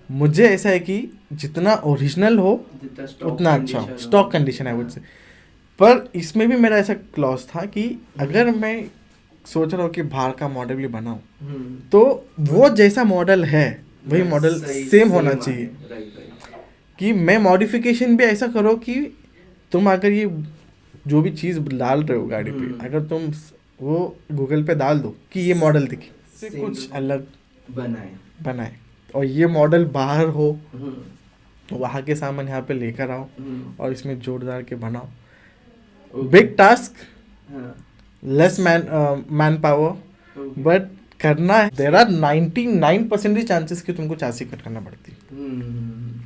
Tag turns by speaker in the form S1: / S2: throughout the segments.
S1: मुझे ऐसा है कि जितना ओरिजिनल हो
S2: जितना स्टॉक
S1: उतना अच्छा हो,
S2: condition
S1: stock condition I would से। पर इसमें भी मेरा ऐसा क्लॉज था कि अगर मैं सोच रहा हूँ कि बाहर का मॉडल भी बनाऊँ, तो वो जैसा मॉडल है वही मॉडल
S2: सही
S1: सेम होना
S2: सेम आए,
S1: चाहिए।
S2: Right right.
S1: कि मैं मॉडिफिकेशन भी ऐसा करो कि तुम अगर ये जो भी चीज़ डाल रहे हो गाड़ी पे, अगर तुम वो गूगल पे डाल दो कि ये मॉडल दिखे, से
S2: सेम
S1: कुछ अलग
S2: बनाए।
S1: बनाए, और ये मॉडल बाहर हो,
S2: हम्म
S1: वहाँ के सामान यहाँ पे लेकर आओ
S2: हम्म,
S1: और इसमें जोड़दार के बनाओ।
S2: ओके।
S1: बिग टास्क,
S2: हाँ
S1: less man power,
S2: okay.
S1: But करना है। देर आर 99% चांसेस कि तुमको चासी कट करना पड़ती है।
S2: हम्म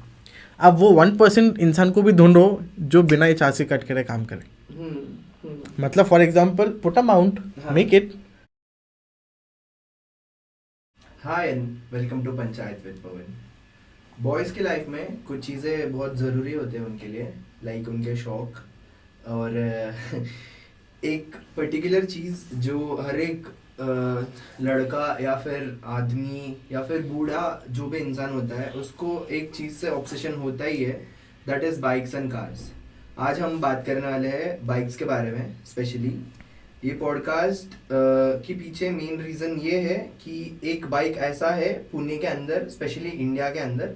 S1: अब वो 1% इंसान को भी ढूंढो जो बिना ये चासी कट करे काम करे।
S2: हम्म
S1: मतलब for example put a mount,
S2: हाँ।
S1: Make it.
S2: Hi and welcome to Panchayat with Pawan. Boys की लाइफ में कुछ चीज़ें बहुत ज़रूरी होते हैं उनके लिए, लाइक उनके शौक और एक पर्टिकुलर चीज़ जो हर एक लड़का या फिर आदमी या फिर बूढ़ा जो भी इंसान होता है उसको एक चीज़ से ऑब्सेशन होता ही है, that is bikes and cars. आज हम बात करने वाले हैं बाइक्स के बारे में स्पेशली। ये पॉडकास्ट के पीछे मेन रीज़न ये है कि एक बाइक ऐसा है पुणे के अंदर, स्पेशली इंडिया के अंदर,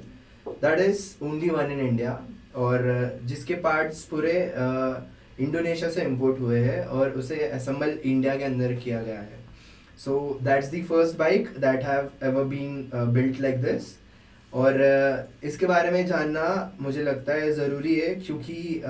S2: that is only one in India, और जिसके पार्ट्स पूरे इंडोनेशिया से इंपोर्ट हुए हैं और उसे असेंबल इंडिया के अंदर किया गया है। So that's the first bike that have ever been built like this. और इसके बारे में जानना मुझे लगता है ज़रूरी है, क्योंकि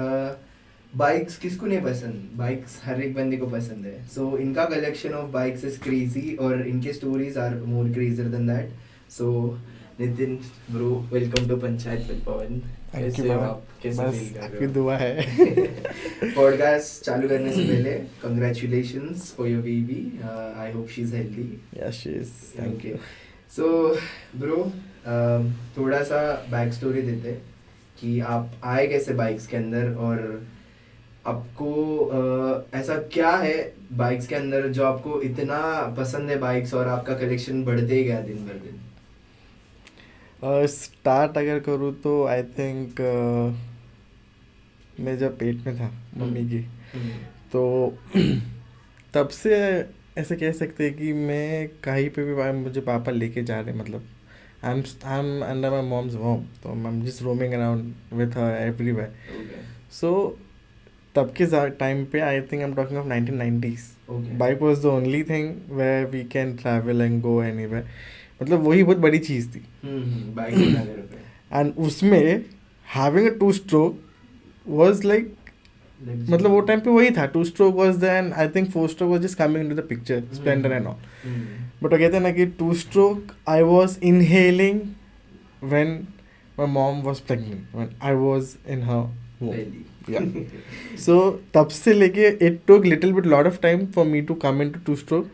S2: बाइक्स किसको नहीं पसंद, बाइक्स हर एक बंदे को पसंद है। सो इनका collection of bikes is crazy और इनके stories are more crazier than that. So Nitin bro, welcome to Panchayat with Pawan.
S1: Thank you
S2: कैसे हो
S1: बाबा,
S2: आप, कैसे
S1: बस
S2: फील कर
S1: आपकी
S2: रहे
S1: दुआ है।
S2: हो? पॉडकास्ट चालू करने से पहले congratulations for your baby, I hope she is healthy.
S1: Yes yes, thank
S2: okay.
S1: You.
S2: So bro, थोड़ा सा बैक स्टोरी देते कि आप आए कैसे बाइक्स के अंदर, और आपको ऐसा क्या है बाइक्स के अंदर जो आपको इतना पसंद है बाइक्स, और आपका कलेक्शन बढ़ते ही गया दिन भर दिन।
S1: स्टार्ट अगर करूँ तो आई थिंक मैं जब पेट में था मम्मी की,
S2: हम्म
S1: तो तब से ऐसे कह सकते हैं कि मैं कहीं पे भी मुझे पापा लेके जा रहे हैं, मतलब I am under my mom's home, तो I am just roaming around with her everywhere.
S2: Okay
S1: so तब के टाइम पे I think I am talking of 1990s,
S2: okay.
S1: Bike was the only thing where we can travel and go anywhere. मतलब वही बहुत बड़ी चीज़ थी।
S2: Bike होना घर पे
S1: एंड उसमें having a two stroke was like, मतलब वो टाइम पे वही था, two stroke was then, I think four stroke was just coming into the picture, Splendor and all. But वो कहते हैं ना कि two stroke I was inhaling when my mom was pregnant, when I was in her womb. Yeah. So तब से लेके it took little bit lot of time for me to come into two stroke.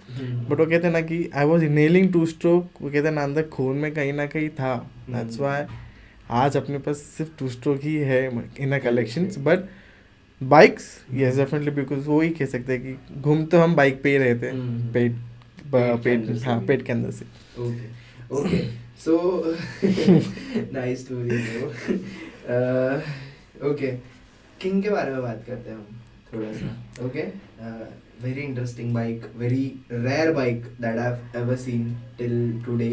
S1: But वो कहते हैं ना कि I was inhaling two stroke, वो कहते हैं ना अंदर खून में कहीं ना कहीं था। That's why आज अपने पास सिर्फ टू स्ट्रोक ही है in a collections. But bikes yes definitely, because वो ही कह सकते हैं कि घूम तो हम बाइक पे ही रहे थे, पेट हाँ पेट के अंदर से।
S2: Okay okay. So nice story bro. Okay, king के बारे में बात करते हैं हम थोड़ा सा। Okay, very interesting bike, very rare bike that I have ever seen till today.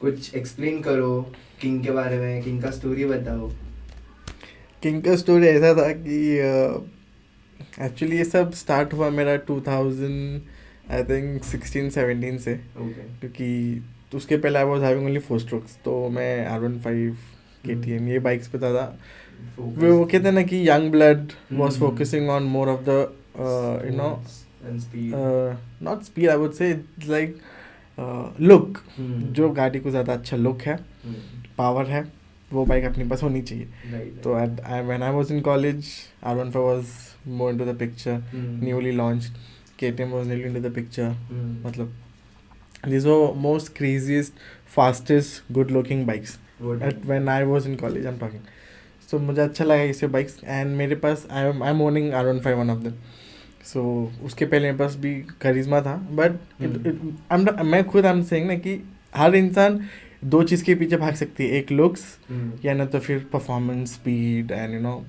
S2: कुछ एक्सप्लेन करो किंग के बारे में, किंग का स्टोरी बताओ।
S1: किंग का स्टोरी ऐसा था कि एक्चुअली ये सब स्टार्ट हुआ मेरा 2000 आई थिंक 16-17 से,
S2: ओके
S1: क्योंकि उसके पहले I was having only four strokes, तो मैं R15 KTM ये बाइक्स पे था। वो कहते हैं ना कि young blood was focusing on more of the you know
S2: and speed.
S1: Not speed, I would से लाइक लुक, जो गाड़ी को ज़्यादा अच्छा लुक है, पावर है, वो बाइक अपने पास होनी चाहिए। तो when I was in college R15 was more into the picture, newly launched KTM was newly into the picture. मतलब these were most craziest, fastest, good looking bikes at when I was in college I'm talking. So मुझे अच्छा लगा इससे bikes, and मेरे पास I am owning R15 one of them. So उसके पहले मेरे पास भी करिश्मा था, बट मैं खुद आई एम सेइंग ना कि हर इंसान दो चीज़ के पीछे भाग सकती है, एक लुक्स या ना तो फिर performance, speed and you know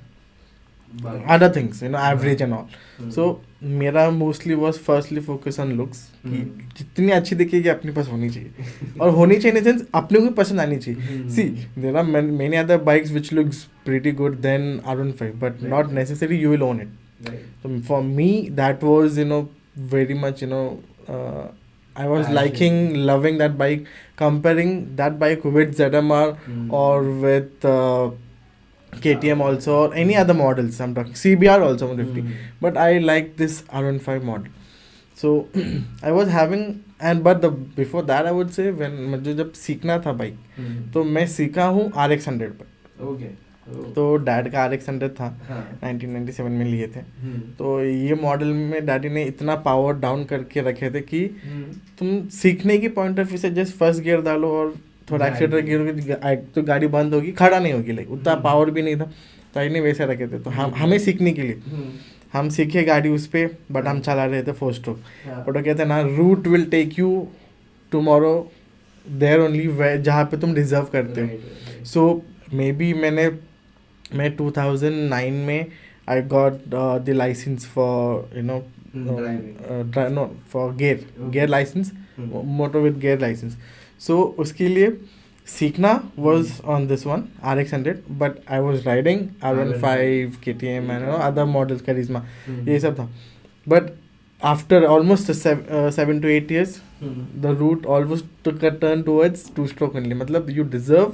S1: other things, you know average and all. So मेरा mostly was firstly focus on looks, कि जितनी अच्छी दिखेगी अपने पास होनी चाहिए. और होनी चाहिए इन द सेंस अपने को पसंद आनी चाहिए. See there are many other bikes which looks pretty good then R15, but not necessary you will own it. So for me that was, you know, very much, you know, I was
S2: Passion.
S1: liking, loving that bike, comparing that bike with ZMR or with KTM also, or any other models. I'm talking CBR also 150, but I like this R15 model. So I was having, and but the before that I would say, when मुझे जब सीखना था bike, तो मैं सीखा हूँ RX100 पर.
S2: Okay.
S1: तो डैड का RX100 था, 1997 में लिए थे. तो ये मॉडल में डैडी ने इतना पावर डाउन करके रखे थे कि तुम सीखने की पॉइंट ऑफ व्यू से जस्ट फर्स्ट गियर डालो और थोड़ा एक्सीटर गियर तो गाड़ी बंद होगी, खड़ा नहीं होगी. लाइक उतना पावर भी नहीं था, तो इन्हें वैसे रखे थे. तो हमें सीखने के लिए हम सीखे गाड़ी उस पर, बट हम चला रहे थे 4 स्ट्रोक. बट वो कहते हैं ना, route will take you tomorrow there only, जहाँ पे तुम डिजर्व करते हो. सो मे बी मैं 2009 में I got the licence for, you know, no for gear licence, motor with gear licence. So उसके लिए सीखना was on this one RX100, but I was riding R15, KTM and other models, Karizma, ये सब था. But after almost 7 to 8 years, the route almost took a turn towards 2-stroke only. मतलब you deserve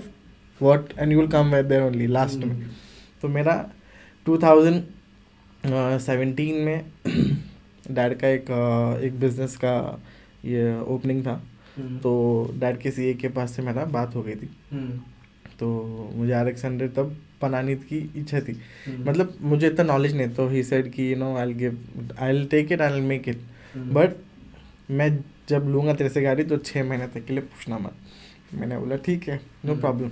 S1: what and you will come there only last में. तो मेरा 2017 में dad का एक बिजनेस का ये ओपनिंग था. तो डैड के सीए के पास से मेरा बात हो गई थी. तो मुझे RX100 तब बनाने की इच्छा थी. मतलब मुझे इतना नॉलेज नहीं, तो ही सेड कि you know I will take it, I will make it, but मैं जब लूँगा तेरे से गाड़ी तो 6 महीने तक के लिए पूछना मत. मैंने बोला ठीक है, नो प्रॉब्लम.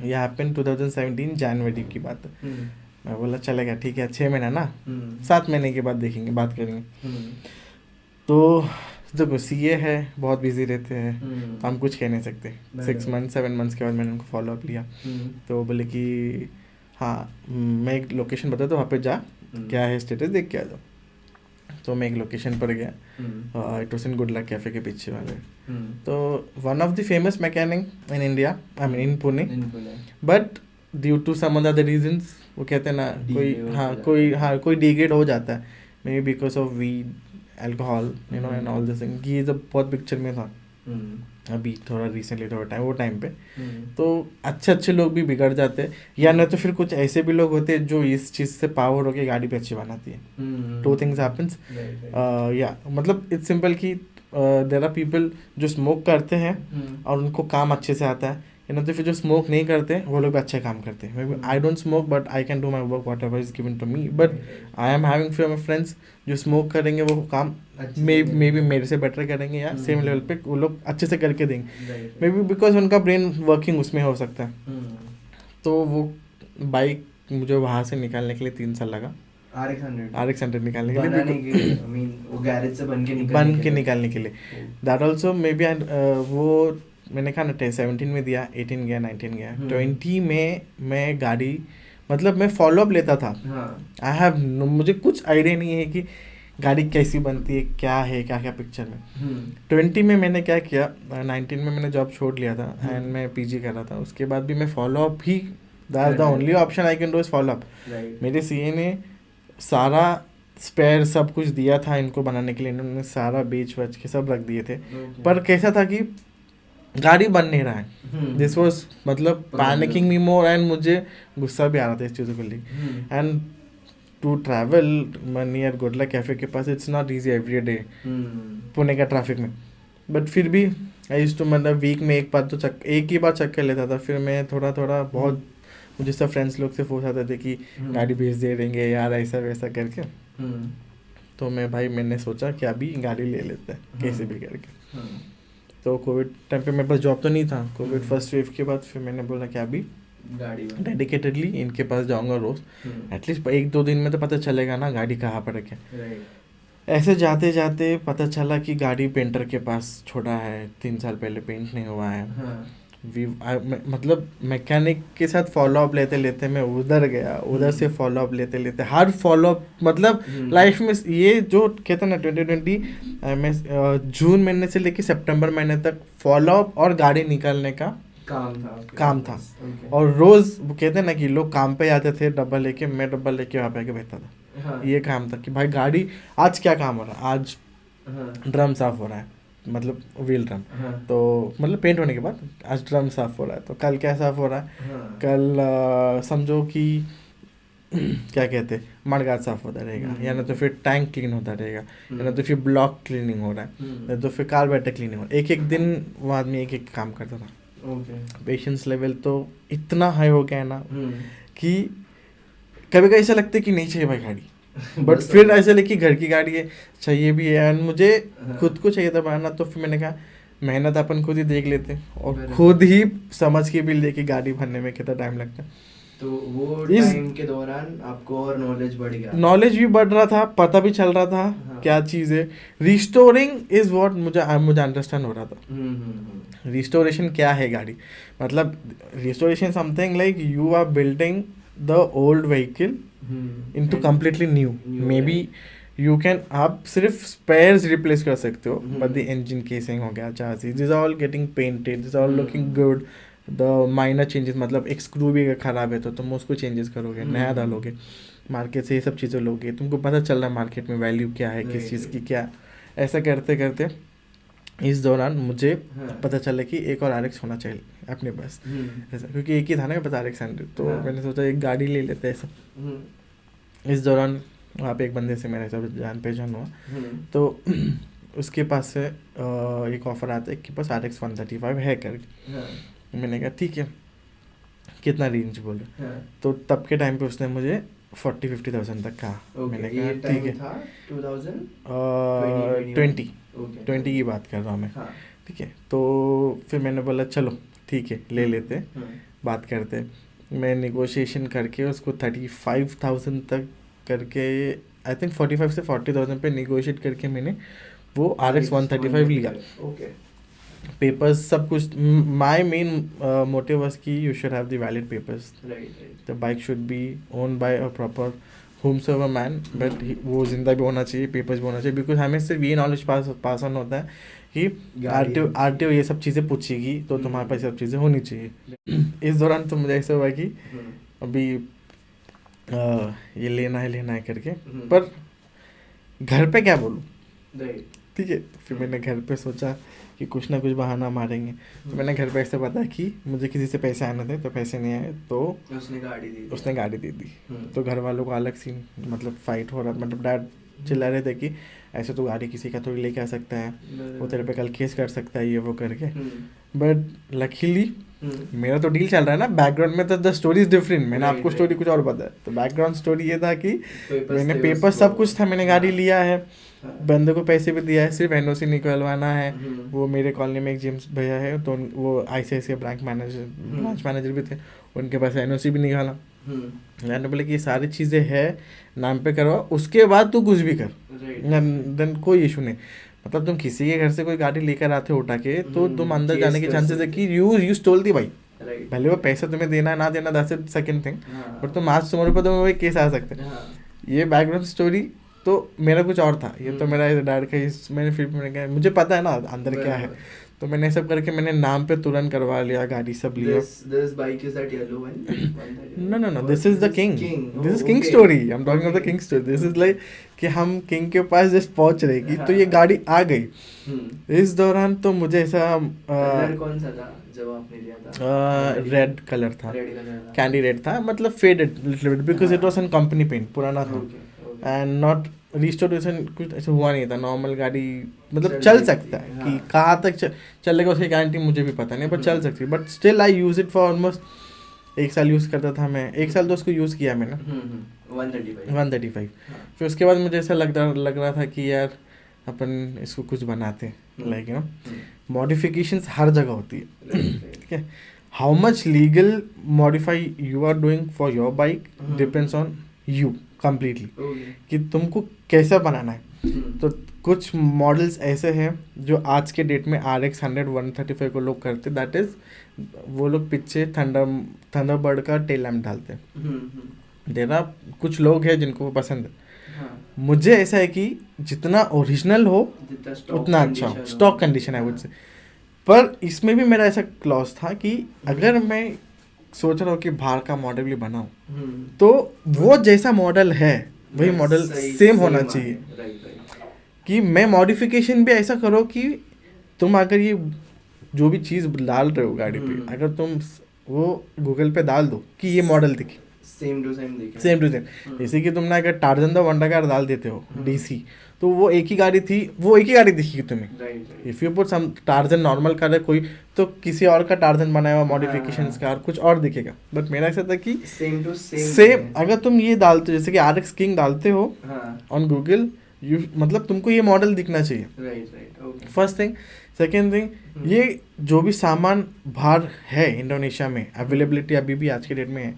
S1: ये हैपन 2017 जनवरी की बात है. मैं बोला चलेगा, ठीक है, 6 महीना ना, 7 महीने के बाद देखेंगे, बात करेंगे. तो देखो सीए है, बहुत बिजी रहते हैं, तो हम कुछ कह नहीं सकते. 6 मंथ 7 मंथ्स के बाद मैंने उनको फॉलो अप लिया. तो बोले कि हाँ मैं एक लोकेशन बता दो, वहाँ पे जा, क्या है स्टेटस देख के आ जाओ. तो मैं एक लोकेशन पर गया, it was in good luck cafe के पीछे वाले. तो one of the famous mechanic in India, I mean in Pune, but due to some other reasons, वो कहते हैं ना कोई डिग्रेड हो जाता है, maybe because of weed, alcohol, you know and all this thing. ये जब बहुत पिक्चर में था, अभी थोड़ा रिसेंटली थोड़ा वो टाइम पे, तो अच्छे लोग भी बिगड़ जाते हैं, या नहीं तो फिर कुछ ऐसे भी लोग होते हैं जो इस चीज़ से पावर होकर गाड़ी पे अच्छी बनाती है. 2 थिंग्स हैपन्स. या मतलब इट्स सिंपल कि देयर आर पीपल जो स्मोक करते हैं और उनको काम अच्छे से आता है, या ना तो फिर जो स्मोक नहीं करते वो लोग भी अच्छे काम करते हैं. Maybe I don't smoke but I can do my work whatever is given to me, but I am having few my friends जो स्मोक करेंगे वो काम मे बी मेरे से बेटर करेंगे, या सेम लेवल पे वो लोग अच्छे से करके देंगे. मे बी बिकॉज उनका ब्रेन वर्किंग उसमें हो सकता है. तो वो बाइक मुझे वहाँ से निकालने के लिए 3 साल लगा. RX100 निकालने के लिए,
S2: वो गैरेज से बन के
S1: निकालने के लिए. दैट ऑल्सो मे बी वो मैंने कहा ना 17 में दिया, 18 गया, 19 गया, 20 में मैं गाड़ी, मतलब मैं फॉलो अप लेता था. आई हैव मुझे कुछ आइडिया नहीं है कि गाड़ी कैसी बनती है, क्या है, क्या क्या पिक्चर में. 20 में मैंने क्या किया, 19 में मैंने जॉब छोड़ लिया था एंड मैं पीजी कर रहा था. उसके बाद भी मैं follow up he, that's the only option I can do is follow up. मेरे सीए ने सारा स्पेयर सब कुछ दिया था इनको बनाने के लिए, इन्होंने सारा बेच वच के सब रख दिए थे. पर कैसा था कि गाड़ी बन नहीं रहा है. दिस वॉज मतलब पैनिकिंग मी मोर, एंड मुझे गुस्सा भी आ रहा था इस चीज़ों को लेकर. And to travel near good luck cafe के पास, it's not easy every day Pune का ट्रैफिक में. बट फिर भी आई यूज्ड टू, मतलब वीक में एक ही बार चक्कर लेता था. फिर मैं थोड़ा बहुत, मुझे सब फ्रेंड्स लोग से फोर्स आते थे कि गाड़ी भेज दे देंगे यार, ऐसा वैसा करके. तो मैंने सोचा कि अभी गाड़ी ले लेते हैं कैसे भी करके. तो कोविड टाइम पे मेरे पास जॉब तो नहीं था. कोविड फर्स्ट वेव के बाद फिर मैंने बोला कि अभी डेडिकेटेडली इनके पास जाऊंगा रोज, एटलीस्ट 1-2 दिन में तो पता चलेगा ना गाड़ी कहाँ पर रखे. ऐसे जाते जाते पता चला कि गाड़ी पेंटर के पास छोड़ा है, 3 साल पहले पेंट नहीं हुआ है. मतलब मैकेनिक के साथ फॉलो अप लेते लेते मैं उधर गया, उधर से फॉलो अप लेते लेते हर फॉलो अप, मतलब लाइफ में ये जो कहते हैं ना 2020 में जून महीने से लेके सितंबर महीने तक फॉलो अप और गाड़ी निकालने का काम था। और रोज वो कहते हैं ना कि लोग काम पे आते थे डब्बा लेके, मैं डब्बा लेके वहाँ पे आके बैठता था। ये काम था कि भाई गाड़ी आज क्या काम हो रहा है, आज ड्रम साफ हो रहा है, मतलब व्हील ड्रम, तो मतलब पेंट होने के बाद आज ड्रम साफ हो रहा है, तो कल क्या साफ हो रहा है, कल समझो कि क्या कहते हैं मडगार्ड साफ होता रहेगा, या ना तो फिर टैंक क्लीन होता रहेगा, या ना तो फिर ब्लॉक क्लीनिंग हो रहा है, या तो फिर कार्बोरेटर क्लीनिंग हो रहा है। एक एक दिन वो आदमी एक एक काम करता था। पेशेंस लेवल तो इतना हाई हो गया है ना कि कभी कभी ऐसा लगता है कि नहीं चाहिए भाई गाड़ी, बट फिर ऐसा लगे घर की गाड़ी है, चाहिए भी है, एंड मुझे खुद को चाहिए था बनाना, तो फिर मैंने कहा मेहनत अपन खुद ही देख लेते और खुद ही समझ के भी लेके गाड़ी भरने में कितना टाइम लगता है।
S2: तो वो टाइम के दौरान आपको और नॉलेज बढ़ गया,
S1: नॉलेज भी बढ़ रहा था, पता भी चल रहा था क्या चीज़ है। रिस्टोरिंग इज व्हाट मुझे अंडरस्टैंड हो रहा था। रिस्टोरेशन क्या है गाड़ी, मतलब restoration something like you are building the old vehicle into completely new. Maybe you can, आप सिर्फ स्पेयर्स रिप्लेस कर सकते हो, बट द इंजन केसिंग हो गया, charges, this are all getting painted, this are all looking good. The minor changes, मतलब एक screw भी अगर ख़राब है तो तुम उसको चेंजेस करोगे, नया डालोगे, मार्केट से ये सब चीज़ें लोगे, तुमको पता चल रहा है मार्केट में वैल्यू क्या है, किस चीज़ की क्या। ऐसा करते करते इस दौरान मुझे पता चला कि एक और RX होना चाहिए अपने पास, ऐसा, क्योंकि एक ही था ना मेरे पास RX 100, तो मैंने सोचा एक गाड़ी ले लेते हैं सब। इस दौरान वहाँ पे एक बंदे से मेरा सब जान पहचान हुआ, तो उसके पास से एक ऑफ़र आता है कि पास RX 135 है करके। मैंने कहा ठीक है, कितना रेंज बोले, तो तब के टाइम पे उसने मुझे 40-50,000 तक कहा। मैंने कहा ठीक है, 2020 की बात कर रहा हूँ मैं, ठीक है। तो फिर मैंने बोला चलो ठीक है ले लेते, बात करते। मैं नेगोशिएशन करके उसको 35,000 तक करके, आई थिंक 45 से 40,000 पे नेगोशिएट करके मैंने वो RX 135 लिया। पेपर्स सब कुछ, माई मेन मोटिव वाज कि you should have the valid papers, the bike should be own by a proper whomsoever man, but वो जिंदा भी होना चाहिए, पेपर्स भी होना चाहिए, बिकॉज हमें सिर्फ ये नॉलेज पास ऑन होता है कि RTO ये सब चीज़ें पूछेगी, तो तुम्हारे पास सब चीज़ें होनी चाहिए। इस दौरान तो मुझे ऐसा हुआ कि अभी ये लेना है करके, पर घर पे क्या बोलूँ, ठीक है। फिर मैंने घर पे सोचा कि कुछ ना कुछ बहाना मारेंगे, तो मैंने घर पे ऐसे बताया कि मुझे किसी से पैसे आने थे, तो पैसे नहीं आए, तो उसने गाड़ी दे दी। तो घर वालों को अलग सीन, मतलब फाइट हो रहा, मतलब डैड चिल्ला रहे थे कि ऐसे तो गाड़ी किसी का थोड़ी लेके आ सकता है, वो तेरे पे कल केस कर सकता है, ये वो करके। बट लकीली मेरा तो डील चल रहा है ना, बैकग्राउंड में तो द स्टोरी इज डिफरेंट, मैंने आपको स्टोरी कुछ और बताया। तो बैकग्राउंड स्टोरी ये था कि मैंने पेपर सब कुछ था, मैंने गाड़ी लिया है, बंदे को पैसे भी दिया है, सिर्फ NOC निकलवाना है। वो मेरे कॉलोनी में एक जेम्स भैया है, तो वो ICICI ब्रांच मैनेजर भी थे, उनके पास NOC भी निकाला। मैंने बोले कि ये सारी चीज़ें है, नाम पे करवा, उसके बाद तू कुछ भी कर, देन कोई इशू नहीं। मतलब तुम किसी के घर से कोई गाड़ी लेकर आते हो उठा के, तो तुम अंदर जाने के चांसेस है कि यू स्टोल दी भाई, भले वो पैसा तुम्हें देना है ना देना, that's it second thing, but तुम आज तुम्हारे ऊपर तो केस आ सकते हैं। ये बैकग्राउंड स्टोरी तो मेरा कुछ और था, ये तो मेरा डैड का, मैंने फिर मैंने कहा मुझे पता है ना अंदर क्या है, तो मैंने सब करके मैंने नाम पे तुरंत करवा लिया, गाड़ी सब लिया। No, this is the king. This is king story. I'm talking of the king story. This is like कि हम किंग के पास जस्ट पहुंच रहे कि तो ये गाड़ी आ गई। इस दौरान तो मुझे ऐसा
S2: कलर कौन सा था जब आपने लिया था?
S1: रेड कलर था, कैंडी रेड था, मतलब faded little bit because it was an company paint, पुराना था, एंड नॉट रिस्टोरेशन, कुछ ऐसा हुआ नहीं था, नॉर्मल गाड़ी, मतलब चल सकता है कि कहाँ तक चलेगा उसकी गारंटी मुझे भी पता नहीं, पर चल सकती है। But still I use it for almost 1 साल यूज़ करता था मैं, 1 साल तो उसको यूज़ किया मैंने, 135। फिर उसके बाद मुझे ऐसा लग रहा था कि यार अपन इसको कुछ बनाते हैं, लाइक यू नो मॉडिफिकेशंस हर जगह होती है, ठीक है। How much legal modify you are doing for your bike depends on you completely, कि तुमको कैसा बनाना है। तो कुछ मॉडल्स ऐसे हैं जो आज के डेट में RX 100 135 को लोग करते, दैट इज वो लोग पीछे थंडरबर्ड का टेल लैम्प डालते हैं। देना कुछ लोग हैं जिनको वो पसंद है।
S2: हाँ,
S1: मुझे ऐसा है कि जितना ओरिजिनल हो
S2: जितना stock
S1: उतना अच्छा हो,
S2: condition
S1: स्टॉक कंडीशन है मुझसे। पर इसमें भी मेरा ऐसा क्लॉज था कि अगर मैं सोच रहा हूँ कि बाहर का मॉडल भी बनाऊँ, तो वो जैसा मॉडल है वही मॉडल सेम होना चाहिए। कि मैं मॉडिफिकेशन भी ऐसा करो कि तुम अगर ये जो भी चीज़ डाल रहे हो गाड़ी पे, अगर तुम वो गूगल पे डाल दो कि ये मॉडल दिखे
S2: सेम टू सेम दिखे,
S1: सेम टू सेम। जैसे कि तुमने अगर टार्जन द वंडर कार डाल देते हो DC, तो वो एक ही गाड़ी थी, वो एक ही गाड़ी दिखेगी तुम्हें। If you put some Tarzan normal car है कोई, तो किसी और का टार्जन बनाया हुआ मॉडिफिकेशन कार कुछ और दिखेगा। बट मेरा ऐसा था कि
S2: सेम टू
S1: सेम अगर तुम ये डालते हो, जैसे कि RX किंग डालते हो ऑन गूगल, यू मतलब तुमको ये मॉडल दिखना चाहिए।
S2: Right,
S1: first thing. Second thing, ये जो भी सामान बाहर है इंडोनेशिया में, अवेलेबिलिटी अभी भी आज के डेट में है,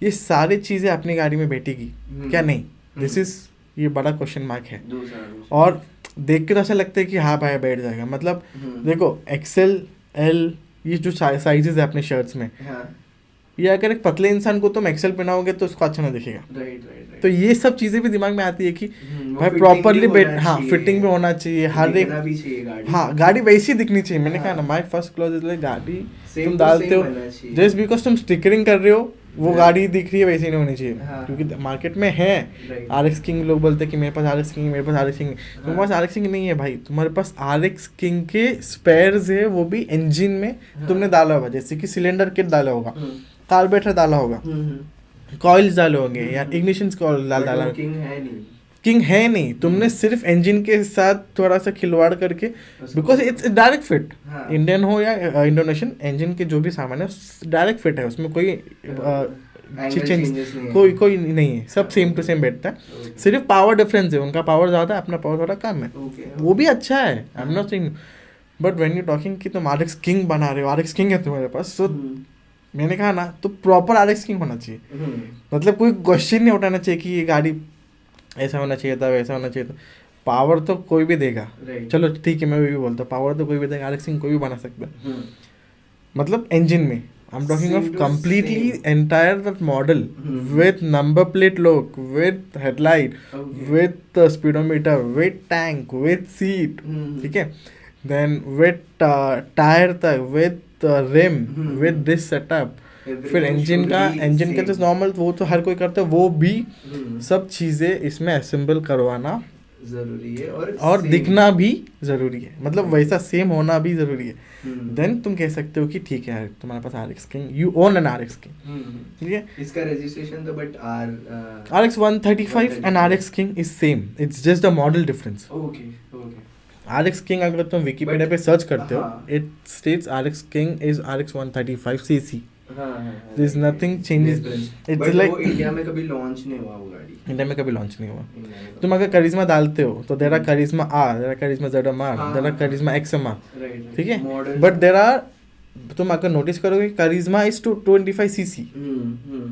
S1: ये सारी चीज़ें अपनी गाड़ी में बैठेगी क्या नहीं, दिस इज ये बड़ा क्वेश्चन मार्क है। और देख के तो ऐसा लगता है कि हाँ भाई बैठ जाएगा। मतलब देखो XL L ये जो साइजेस है अपने शर्ट्स में, ये अगर एक पतले इंसान को तुम XL पहनाओगे तो उसको अच्छा नहीं दिखेगा। तो ये सब चीज़ें भी दिमाग में आती है कि भाई प्रॉपरली फिटिंग भी होना चाहिए हर एक। हाँ, गाड़ी वैसी दिखनी चाहिए। मैंने कहा ना, my first clause is like गाड़ी तुम डालते हो जस्ट बिकॉज तुम स्टिकरिंग कर रहे हो, वो गाड़ी दिख रही है वैसी नहीं होनी चाहिए। क्योंकि मार्केट में है RX किंग, लोग बोलते हैं कि मेरे पास RX किंग, मेरे पास RX किंग। तुम्हारे पास RX किंग नहीं है भाई, तुम्हारे पास RX किंग के स्पेयर्स है, वो भी इंजन में तुमने डाला होगा। जैसे कि सिलेंडर किट डाला होगा, कार्बोरेटर डाला होगा, कॉइल्स डाले होंगे या इग्निशन कॉइल डाला। किंग है नहीं, तुमने सिर्फ इंजन के साथ थोड़ा सा खिलवाड़ करके, because it's direct fit. Indian हो या इंडोनेशियन, इंजन के जो भी सामान है डायरेक्ट फिट है, उसमें कोई कोई नहीं है, सब सेम टू सेम बैठता है। सिर्फ पावर डिफरेंस है, उनका पावर ज़्यादा है, अपना पावर थोड़ा कम है। वो भी अच्छा है, I am not saying, but when you talking कि तुम RX किंग बना रहे हो, RX किंग है तुम्हारे पास, सो मैंने कहा ना, तो प्रॉपर RX किंग होना चाहिए। मतलब कोई क्वेश्चन नहीं उठाना चाहिए कि ये गाड़ी ऐसा होना चाहिए था, वैसा होना चाहिए था। पावर तो कोई भी देगा, चलो ठीक है, मैं भी बोलता हूँ पावर तो कोई भी देगा, RX किंग कोई भी बना सकता है। मतलब इंजन में I am talking of completely entire that model with number plate look, with headlight, with speedometer, with tank, with seat, ठीक है, देन विथ टायर तक, with rim, with this setup. फिर इंजन का तो नॉर्मल, वो तो हर कोई करता है, वो भी सब चीज़ें इसमें असेंबल करवाना
S2: जरूरी है
S1: और दिखना भी ज़रूरी है। मतलब वैसा सेम होना भी ज़रूरी है। देन तुम कह सकते हो कि ठीक है तुम्हारे पास RX king, you own an RX king, ठीक है।
S2: इसका रजिस्ट्रेशन तो but
S1: RX 135 and RX king is same, it's just the model difference.
S2: Okay
S1: RX king अगर तुम विकिपीडिया पे सर्च करते हो, it states RX king is RX 135 cc। There is nothing changes. It's like
S2: India में कभी launch नहीं हुआ वो गाड़ी,
S1: इंडिया में कभी लॉन्च नहीं हुआ। तुम अगर करिश्मा डालते हो तो there are Karizma R, there are Karizma ZMR, there are Karizma XMR, ठीक है। बट देर आर, तुम अगर नोटिस करोगे Karizma is 225 cc,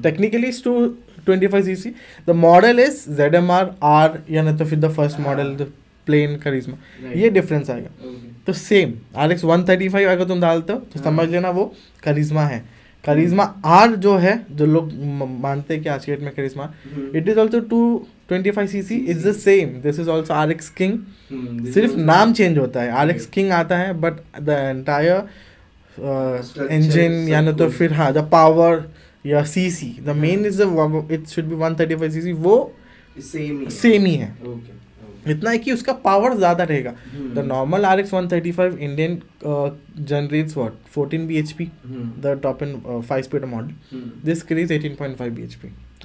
S1: technically is 225 cc, the model is ZMR R, या नहीं तो फिर the first model the plain Karizma, ये डिफरेंस आएगा। तो सेम RX 135 अगर तुम डालते हो तो समझ लेना वो करिश्मा है। करिश्मा R जो है, जो लोग मानते हैं कि आज के डेट में Karizma, it is also 225 cc, it's the same, this is also RX king, सिर्फ नाम चेंज होता है, RX किंग आता है, बट द एंटायर इंजन या ना तो फिर हाँ द पावर या CC, the main is it should be 135 cc, वो सेम ही है। इतना है कि उसका पावर ज़्यादा रहेगा। The normal RX 135 Indian generates what 14 bhp, the top end 5 speed model, this carries 18.5 bhp,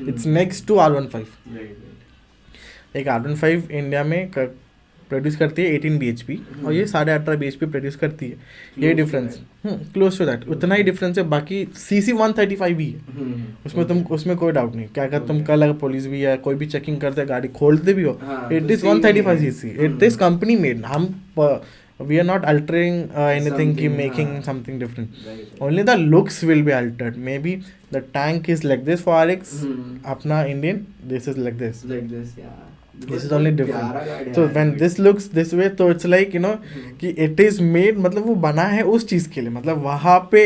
S1: it's next to R15। एक R15 इंडिया में प्रोड्यूस करती है 18 bhp और ये 18.5 bhp प्रोड्यूस करती है, ये डिफरेंस क्लोज टू दैट, उतना ही डिफरेंस है। बाकी CC 135 ही है, उसमें कोई डाउट नहीं। क्या अगर तुम कल अगर पुलिस भी या कोई भी चेकिंग करते गाड़ी खोलते भी हो, it is 135 cc, it is company made. हम we are not altering anything, making something different, only the looks will be altered. Maybe the tank is like this for RX, apna Indian, this is like this,
S2: yeah.
S1: This is only
S2: प्यारा
S1: different.
S2: गाड़ी
S1: So
S2: है
S1: when
S2: यार।
S1: this looks this way, तो it's like कि it is made, मतलब वो बना है उस चीज के लिए, मतलब वहाँ पे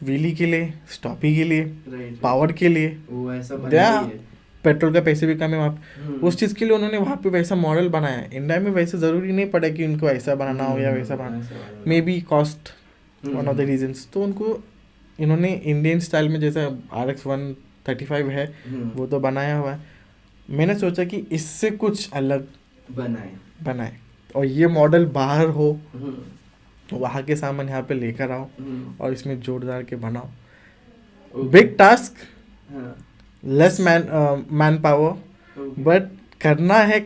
S1: व्हीली के लिए, स्टॉपी के लिए,
S2: राइट
S1: पावर के लिए,
S2: वो ऐसा बना
S1: क्या
S2: ही है।
S1: पेट्रोल का पैसे भी कम है वहाँ पे,
S2: हम्म।
S1: उस चीज़ के लिए उन्होंने वहाँ पे वैसा मॉडल बनाया है। इंडिया में वैसे ज़रूरी नहीं पड़ा कि उनको ऐसा बनाना हो या वैसा बनाना,
S2: ऐसा वाला।
S1: Maybe cost one of the reasons. तो उनको इन्होंने इंडियन स्टाइल में जैसा RX 135 है वो तो बनाया हुआ है। मैंने सोचा कि इससे कुछ अलग बनाए और ये मॉडल बाहर हो, वहाँ के सामान यहाँ पे लेकर आओ और इसमें जोड़दार के बनाओ। Big task, less man power, but करना है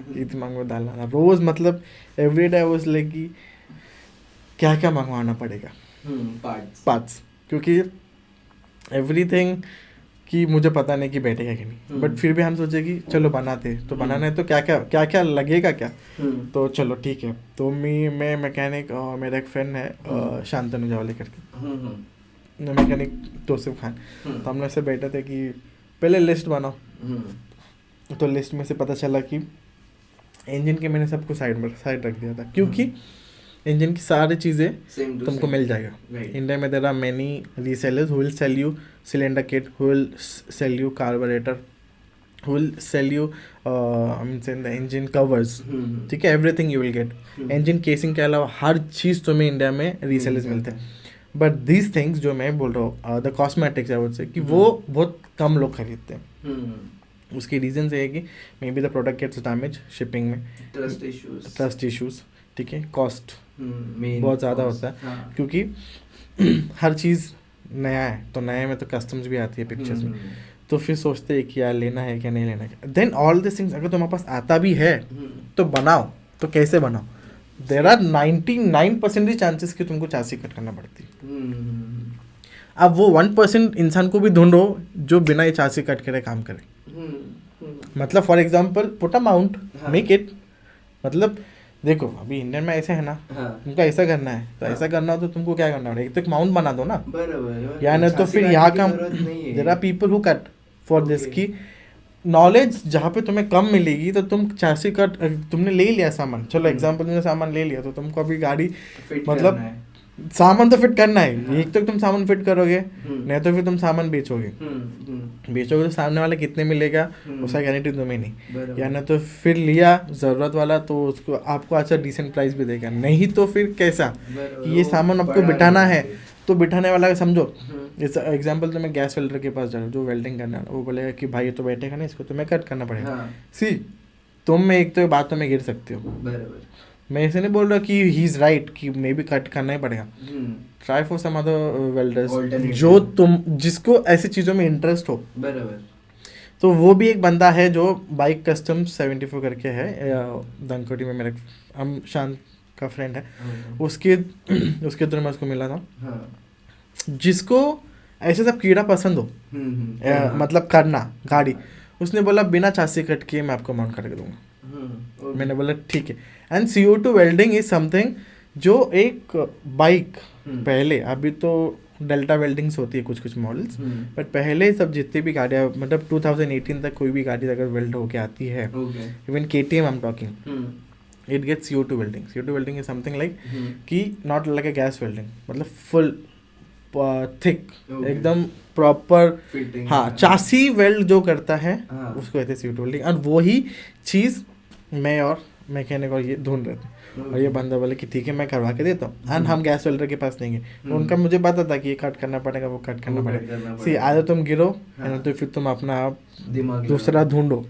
S1: ये दिमाग में डालना था रोज। मतलब एवरी डे वाज लाइक कि क्या क्या मंगवाना पड़ेगा पार्ट्स, क्योंकि एवरीथिंग कि मुझे पता नहीं कि बैठेगा कि नहीं, बट फिर भी हम सोचे कि चलो बनाते, तो बनाना है तो क्या क्या लगेगा क्या, तो चलो ठीक है। तो मैं मैकेनिक, मेरा एक फ्रेंड है शांतनु जावले करके, मैकेनिक तोसिफ खान, तो हम लोग से बैठे थे कि पहले लिस्ट बनाओ। तो लिस्ट में से पता चला कि इंजन के मैंने सबको साइड रख दिया था, क्योंकि इंजन की सारी चीज़ें तुमको मिल जाएगा। इंडिया में there are many resellers who will sell you cylinder kit, who will sell you carburettor, who will sell you I mean सेन द इंजन कवर्स, ठीक है, everything you will get. Engine casing के अलावा हर चीज़ तुम्हें India में resellers मिलते हैं। But these things जो मैं बोल रहा हूँ, द कॉस्मेटिक्स आई वुड से, कि वो बहुत कम लोग खरीदते हैं। उसकी रीज़न ये है कि maybe the product gets damage shipping में, ट्रस्ट इश्यूज, ठीक है, कॉस्ट बहुत ज़्यादा होता है। क्योंकि हर चीज़ नया है, तो नए में तो कस्टम्स भी आती है पिक्चर्स में, तो फिर सोचते हैं कि यार लेना है क्या नहीं लेना है। देन ऑल दिस थिंग्स अगर तुम्हारे पास आता भी है तो बनाओ, तो कैसे बनाओ। देर आर 99% चांसेस कि तुमको चासी कट करना पड़ती है। अब वो 1% इंसान को भी ढूंढो जो बिना ये चासी कट करे काम करे। मतलब for example put a mount, make it, मतलब देखो अभी इंडियन में ऐसे है ना, तुमको ऐसा करना है तो ऐसा करना हो तो तुमको क्या करना पड़ेगा, एक तो एक माउंट बना दो ना, या नहीं तो फिर यहाँ का there are people who cut for this की नॉलेज जहाँ पे तुम्हें कम मिलेगी, तो तुम चासी कट तुमने ले लिया सामान, चलो एग्जाम्पल तुमने सामान ले लिया, तो तुमको अभी गाड़ी मतलब सामान तो फिट करना है। एक तो तुम सामान फिट करोगे, नहीं तो फिर तुम सामान बेचोगे तो सामने वाला कितने मिलेगा उसका गारंटी तुम्हें नहीं, या ना तो फिर लिया ज़रूरत वाला तो उसको आपको अच्छा डिसेंट प्राइस भी देगा, नहीं तो फिर कैसा कि ये सामान आपको बिठाना है तो बिठाने वाला समझो। जैसे एग्जाम्पल तो मैं गैस वेल्डर के पास जा रहा हूँ जो वेल्डिंग करना है, वो बोलेगा कि भाई ये तो बैठेगा नहीं, इसको तुम्हें कट करना पड़ेगा। सी तुम में एक तो बातों में गिर सकते हो, मैं ऐसे नहीं बोल रहा कि ही इज़ राइट कि मे बी कट करना ही पड़ेगा। Try for some other welders जो तुम जिसको ऐसी चीज़ों में इंटरेस्ट हो। तो वो भी एक बंदा है जो बाइक कस्टम 74 करके है धनकोटी में, मेरा हम शांत का फ्रेंड है, उसके थ्रू मैं उसको मिला था, जिसको ऐसे सब कीड़ा पसंद हो मतलब करना गाड़ी। उसने बोला बिना चासी कट के मैं आपको माउंट करके दूंगा। मैंने बोला ठीक है। And CO2 welding is something जो एक बाइक पहले, अभी तो डेल्टा वेल्डिंग्स होती है कुछ मॉडल्स, बट पहले सब जितनी भी गाड़ियाँ मतलब 2018 तक कोई भी गाड़ी अगर वेल्ड होके आती है, even KTM I am talking, it gets CO2 welding. CO2 welding is something like कि not like a gas welding, मतलब फुल थिक एकदम प्रॉपर, हाँ चासी वेल्ड जो करता है उसको कहते हैं CO2 वेल्डिंग। और वही चीज़ मैं और मैकेनिक और ये ढूंढ रहे थे, और ये बंदा बोले कि ठीक है मैं करवा के देता हूँ। एंड हम गैस वेल्डर के पास देंगे, उनका मुझे पता था कि ये कट करना पड़ेगा, वो कट करना पड़ेगा। सी आधा तुम गिरो तो फिर तुम अपना दूसरा ढूंढो।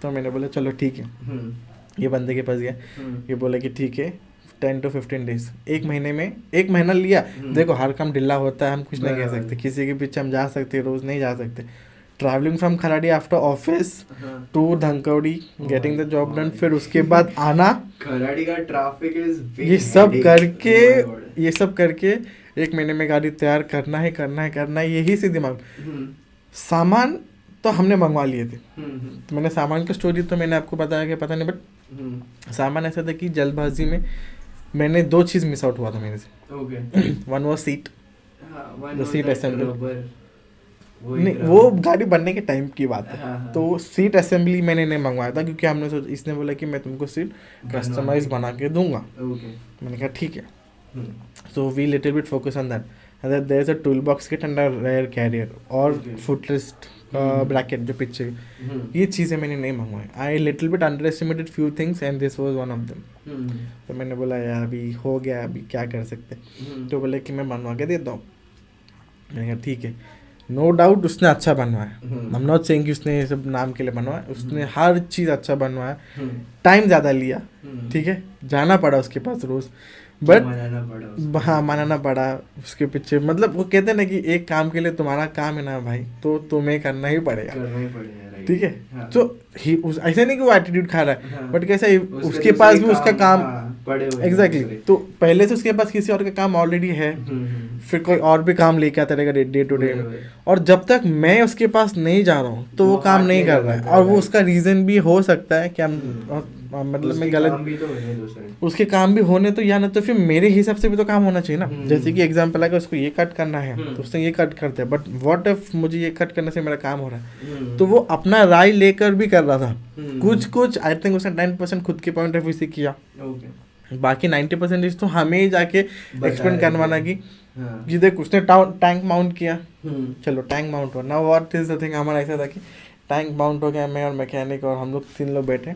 S1: तो मैंने बोला चलो ठीक है, ये बंदे के पास गया, ये बोला कि ठीक है 10 to 15 days, एक महीना लिया। देखो हर काम ढिल्ला होता है, हम कुछ नहीं कह सकते, किसी के पीछे हम जा सकते रोज नहीं जा सकते। Travelling from Kharadi after office to Dhankawadi, getting the job done, फिर उसके बाद आना,
S2: खराड़ी का ट्रैफिक इज
S1: ये सब करके एक महीने में गाड़ी तैयार करना है, यही सी दिमाग। सामान तो हमने मंगवा लिए थे, तो मैंने सामान की स्टोरी तो मैंने आपको बताया कि पता नहीं, बट सामान ऐसा था कि जल्दबाजी में मैंने 2 चीज़ मिस आउट हुआ था मेरे से। One was seat, the seat assemble, नहीं, वो गाड़ी बनने के टाइम की बात है।
S2: हाँ, हाँ।
S1: तो सीट असेंबली मैंने नहीं मंगवाया था, क्योंकि हमने सोच इसने बोला कि मैं तुमको सीट कस्टमाइज बना के दूंगा।
S2: ओके।
S1: मैंने कहा ठीक है।
S2: Hmm.
S1: So we little bit focus on that, and there is a tool box kit and a rear carrier और
S2: Okay.
S1: फुटरेस्ट ब्रैकेट जो पीछे।
S2: हम्म।
S1: ये चीज़ें मैंने नहीं मंगवाई। I little bit underestimated few things and this was one of them.
S2: Hmm.
S1: तो मैंने बोला यार अभी हो गया, अभी क्या कर सकते। तो बोले कि मैं बनवा के देता हूँ। मैंने कहा ठीक है। नो डाउट उसने अच्छा बनवाया, आई एम नॉट सेइंग कि उसने ये सब नाम के लिए बनवाया, उसने हर चीज़ अच्छा बनवाया। टाइम ज़्यादा लिया, ठीक है, जाना पड़ा उसके पास रोज़, बट हाँ मनाना पड़ा उसके पीछे। मतलब वो कहते हैं ना कि एक काम के लिए तुम्हारा काम है ना भाई, तो तुम्हें करना ही पड़ेगा, ठीक है। तो ऐसा नहीं कि वो एटीट्यूड खा रहा है, बट कैसा उसके पास भी उसका काम एग्जैक्टली। तो पहले से उसके पास किसी और का काम ऑलरेडी है, फिर कोई और भी काम लेके आता रहेगा डे टू डे, और जब तक मैं उसके पास नहीं जा रहा हूँ तो वो काम नहीं कर रहा है। और वो उसका रीज़न भी हो सकता है कि मतलब मैं गलत, उसके काम भी होने तो, या ना तो फिर मेरे हिसाब से भी तो काम होना चाहिए ना। जैसे कि एग्जांपल है कि उसको ये कट करना है तो उसने ये कट करते हैं, बट व्हाट इफ मुझे ये कट करने से मेरा काम हो रहा है, तो वो अपना राय लेकर भी कर रहा था। कुछ आई थिंक उसने 10% खुद के पॉइंट ऑफ व्यू से किया, बाकी 90% तो हमें ही जाके एक्सप्लेन करवाना कि ये देख उसने टैंक माउंट किया, चलो टैंक माउंट हो ना। व्हाट इज द थिंग, हमारा ऐसा था कि टैंक माउंट हो गया, मैं और मैकेनिक और हम लोग 3 लोग बैठे।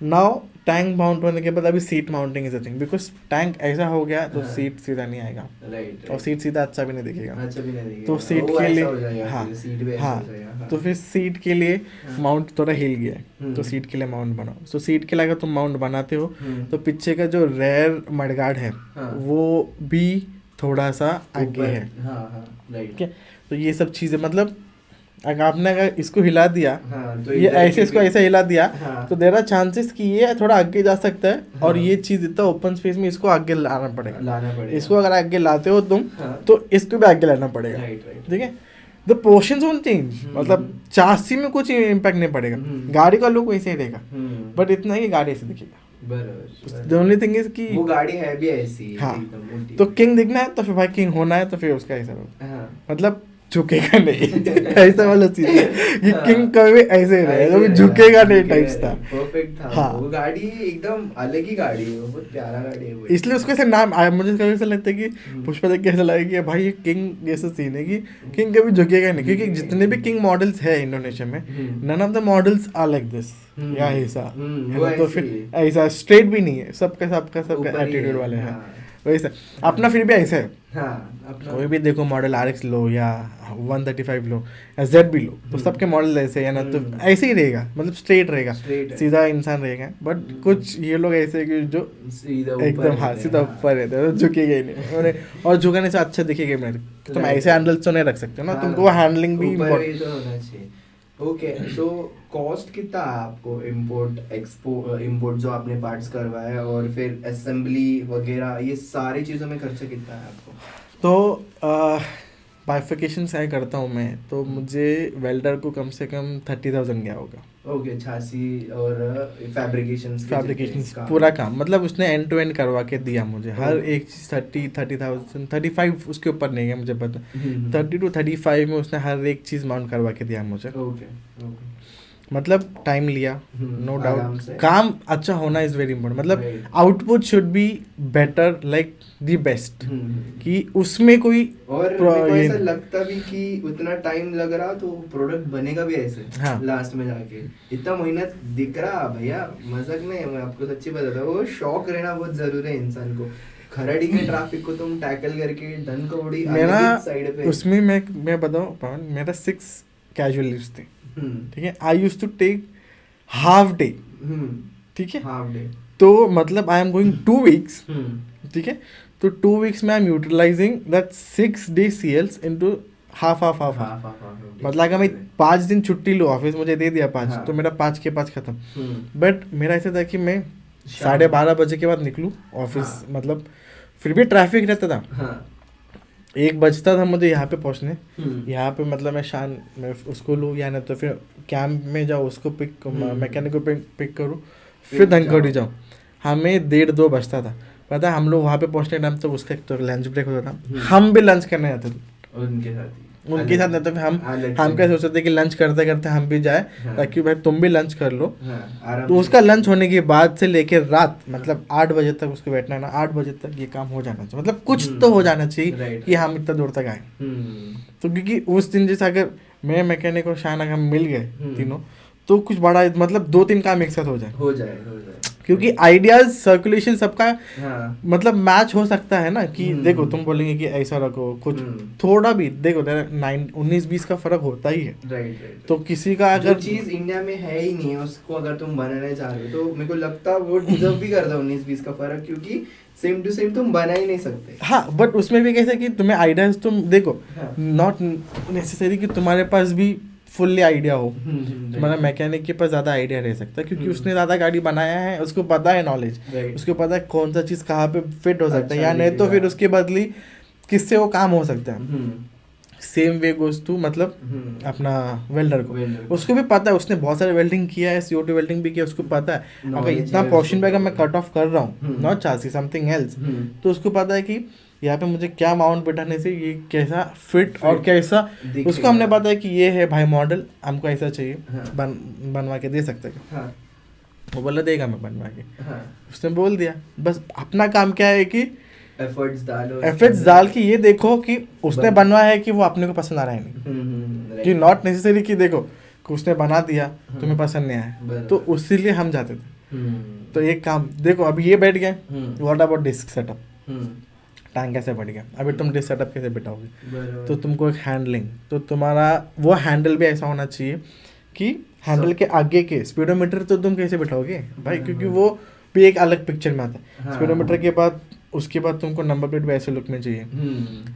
S1: नाउ टैंक माउंट होने के बाद अभी seat mounting is a thing, because tank ऐसा हो गया तो सीट सीधा नहीं आएगा, और सीट सीधा अच्छा भी नहीं दिखेगा। तो सीट के लिए हाँ, तो फिर सीट के लिए माउंट थोड़ा हिल गया, तो सीट के लिए माउंट बनाओ। तो सीट के लिए अगर तुम माउंट बनाते हो तो पीछे का जो रेयर मडगार्ड है वो भी थोड़ा सा आगे है, ठीक है। तो ये सब चीज़ें मतलब अगर इसको हिला दिया, तो ये ऐसे इसको ऐसे हिला दिया, तो देर आर चांसेस कि ये थोड़ा आगे जा सकता है। और ये चीज़ इतना ओपन स्पेस में इसको आगे लाना पड़ेगा। इसको अगर आगे लाते हो तुम तो इसको भी आगे लाना पड़ेगा, ठीक है। द पोर्शंस वोंट चेंज, मतलब चासी में कुछ इम्पैक्ट नहीं पड़ेगा, गाड़ी का लुक वैसे ही रहेगा, बट इतना ही गाड़ी ऐसे दिखेगा। द ओनली थिंग इज कि
S2: वो गाड़ी है भी ऐसी। हाँ,
S1: तो किंग दिखना है तो फिर भाई किंग होना है, तो फिर उसका ऐसा होगा, मतलब झुकेगा नहीं ऐसा वाला चीज है कि किंग कभी ऐसे ही रहेगा, कभी झुकेगा नहीं टाइप्स था।
S2: परफेक्ट था।
S1: हाँ,
S2: वो गाड़ी एकदम अलग ही गाड़ी है, वो बहुत प्यारा गाड़ी है वो।
S1: इसलिए उसको ऐसा नाम आया। मुझे कभी ऐसा लगता है कि पुष्पा देख के ऐसा लगा कि भाई ये किंग जैसा सीन है कि किंग कभी झुकेगा नहीं, क्योंकि जितने भी किंग मॉडल्स है इंडोनेशिया में, none of the models are like this, या ऐसा तो फिर ऐसा स्ट्रेट भी नहीं है, सबका एटीट्यूड वाले हैं वैसा। अपना फिर भी ऐसा है, कोई भी देखो मॉडल RX लो या 135 लो या Z भी लो, तो सबके मॉडल ऐसे है ना, तो ऐसे ही रहेगा, मतलब स्ट्रेट रहेगा, सीधा इंसान रहेगा। बट कुछ ये लोग ऐसे कि जो एकदम हाँ सीधा ऊपर रहते हैं, तो झुकेगा ही नहीं, और झुकाने से अच्छा दिखेगा मेरे। तुम ऐसे हैंडल्स तो नहीं रख सकते ना, तुमको वो हैंडलिंग भी
S2: ओके। सो कॉस्ट कितना है आपको इंपोर्ट जो आपने पार्ट्स करवाए, और फिर असेंबली वगैरह ये सारी चीज़ों में खर्चा कितना है आपको?
S1: तो बाइफिकेशन से करता हूँ मैं, तो मुझे वेल्डर को कम से कम 30,000 गया होगा।
S2: ओके, छासी और फैब्रिकेशन
S1: पूरा काम, मतलब उसने एंड टू एंड करवा के दिया मुझे, हर एक चीज़ 30,000 35 उसके ऊपर नहीं है मुझे पता, 30 to 35 में उसने हर एक चीज़ माउंट करवा के दिया मुझे।
S2: ओके।
S1: मतलब टाइम लिया, नो डाउट, काम अच्छा होना इज़ वेरी इम्पोर्टेंट, मतलब output should be better, like the best, कि उसमें कोई
S2: और ऐसा लगता भी कि उतना टाइम लग रहा तो प्रोडक्ट बनेगा भी ऐसे। हाँ, लास्ट में जाके इतना मेहनत दिख रहा भैया, मजाक नहीं, मैं आपको सच्ची बताता हूँ, वो शौक रहना बहुत जरूरी है इंसान को। खराड़ी के ट्रैफिक को तुम टैकल करके धनकवड़ी
S1: मेरा साइड पे, उसमें मैं बताऊँ पवन, मेरा 6 कैजुअल लीव्स थे, ठीक है। I used to take half day, ठीक है, हाफ डे, तो मतलब आई एम गोइंग 2 weeks, ठीक है। तो 2 weeks में I am utilising that 6 day CLs into half. मतलब अगर मैं 5 दिन छुट्टी लूँ, ऑफिस मुझे दे दिया 5, तो मेरा 5 के 5 खत्म। बट मेरा ऐसा था कि मैं 12:30 बजे के बाद निकलूँ ऑफिस, मतलब फिर भी ट्रैफिक रहता था, 1 बजता था मुझे यहाँ पे पहुँचने। यहाँ पे मतलब मैं उसको लूँ, या नहीं तो फिर कैंप में जाओ, उसको मैकेनिक को पिक करूँ, फिर धनकवड़ी जाऊँ, हमें 1:30-2 बजता था। पता है हम लोग वहाँ पे पहुँचने टाइम तो उसका एक तो लंच ब्रेक होता था, हम भी लंच करने जाते थे
S2: उनके साथ ही।
S1: उनके साथ नहीं तो फिर
S2: अलग
S1: हम क्या सोचते थे कि लंच करते करते हम भी जाए,
S2: हाँ।
S1: ताकि भाई तुम भी लंच कर लो।
S2: आराम
S1: तो
S2: से।
S1: उसका लंच होने के बाद से लेकर रात मतलब 8 बजे तक उसको बैठना है ना, 8 बजे तक ये काम हो जाना चाहिए, मतलब कुछ तो हो जाना चाहिए
S2: राइट,
S1: कि हम इतना दूर तक आए। तो क्योंकि उस दिन जैसे अगर मैं मैकेनिक और शान अगर हम मिल गए तीनों, तो कुछ बड़ा मतलब 2-3 काम एक साथ हो जाए,
S2: हो जाए
S1: क्योंकि आइडियाज सर्कुलेशन सबका
S2: हाँ।
S1: मतलब मैच हो सकता है ना कि देखो
S2: हम्म।
S1: तुम बोलेंगे कि ऐसा रखो कुछ,
S2: हम्म।
S1: थोड़ा भी देखो 19-20 का फर्क होता ही है।
S2: राइट।
S1: तो किसी का
S2: जो
S1: अगर
S2: चीज इंडिया में है ही नहीं है उसको अगर तुम बनाने चाह रहे हो तो मेरे को लगता है वो डिजर्व भी करता 19-20 का फर्क, क्योंकि सेम टू सेम तुम बना ही नहीं सकते।
S1: हाँ, बट उसमें भी कैसे कि तुम्हें आइडियाज तुम देखो,
S2: हाँ।
S1: नॉट नेसेसरी कि तुम्हारे पास भी फुल्ली आइडिया हो। तुम्हारा
S2: right,
S1: मैकेनिक के पास ज़्यादा आइडिया रह सकता है, क्योंकि
S2: हम्म।
S1: उसने ज़्यादा गाड़ी बनाया है, उसको पता है नॉलेज,
S2: right,
S1: उसको पता है कौन सा चीज़ कहाँ पे फिट हो सकता है,
S2: अच्छा
S1: या नहीं तो
S2: दिखेगा।
S1: फिर उसके बदली किससे वो काम हो सकता है।
S2: हम्म।
S1: सेम वे गोज टू मतलब
S2: हम्म।
S1: अपना वेल्डर को,
S2: Welder को।
S1: उसको भी पता है, उसने बहुत सारे वेल्डिंग किया है, CO2 वेल्डिंग भी किया, उसको पता है अगर
S2: Knowledge
S1: इतना
S2: है
S1: पोर्शन पे
S2: उसको
S1: अगर मैं
S2: proper।
S1: कट ऑफ कर रहा हूँ,
S2: हम्म।
S1: नॉट चासी समथिंग एल्स,
S2: हम्म।
S1: तो उसको पता है कि यहाँ पे मुझे क्या माउंट बैठाने से ये कैसा फिट और
S2: Fit
S1: कैसा,
S2: दिखेगा।
S1: उसको हमने पता है कि ये है भाई मॉडल, हमको ऐसा चाहिए,
S2: हाँ।
S1: बनवा के दे सकते हैं।
S2: हाँ।
S1: वो बोला देगा मैं बनवा के,
S2: हाँ।
S1: उसने बोल दिया। बस अपना काम क्या है कि
S2: एफर्ट्स डालो।
S1: एफर्ट्स डाल के ये देखो कि उसने
S2: बन-
S1: बनवाया है कि वो अपने को पसंद आ रहा है नहीं, कि
S2: right,
S1: नॉट नेसेसरी कि देखो कि उसने बना दिया
S2: हाँ।
S1: तुम्हें पसंद नहीं आया,
S2: बराबर।
S1: तो उसीलिए हम जाते थे।
S2: हम्म।
S1: तो एक काम देखो, अभी ये बैठ गए,
S2: हम्म।
S1: व्हाट अबाउट डिस्क सेटअप,
S2: हम्म।
S1: टांग कैसे बढ़ गया, अभी तुम डिस्क सेटअप कैसे बिठाओगे,
S2: बराबर।
S1: तो तुमको एक हैंडलिंग, तो तुम्हारा वो हैंडल भी ऐसा होना चाहिए कि हैंडल के आगे के स्पीडोमीटर तो तुम कैसे बिठाओगे भाई, क्योंकि वो भी एक अलग पिक्चर में आता है।
S2: हाँ।
S1: स्पीडोमीटर के बाद उसके बाद तुमको नंबर प्लेट वैसे लुक में चाहिए।
S2: हम्म।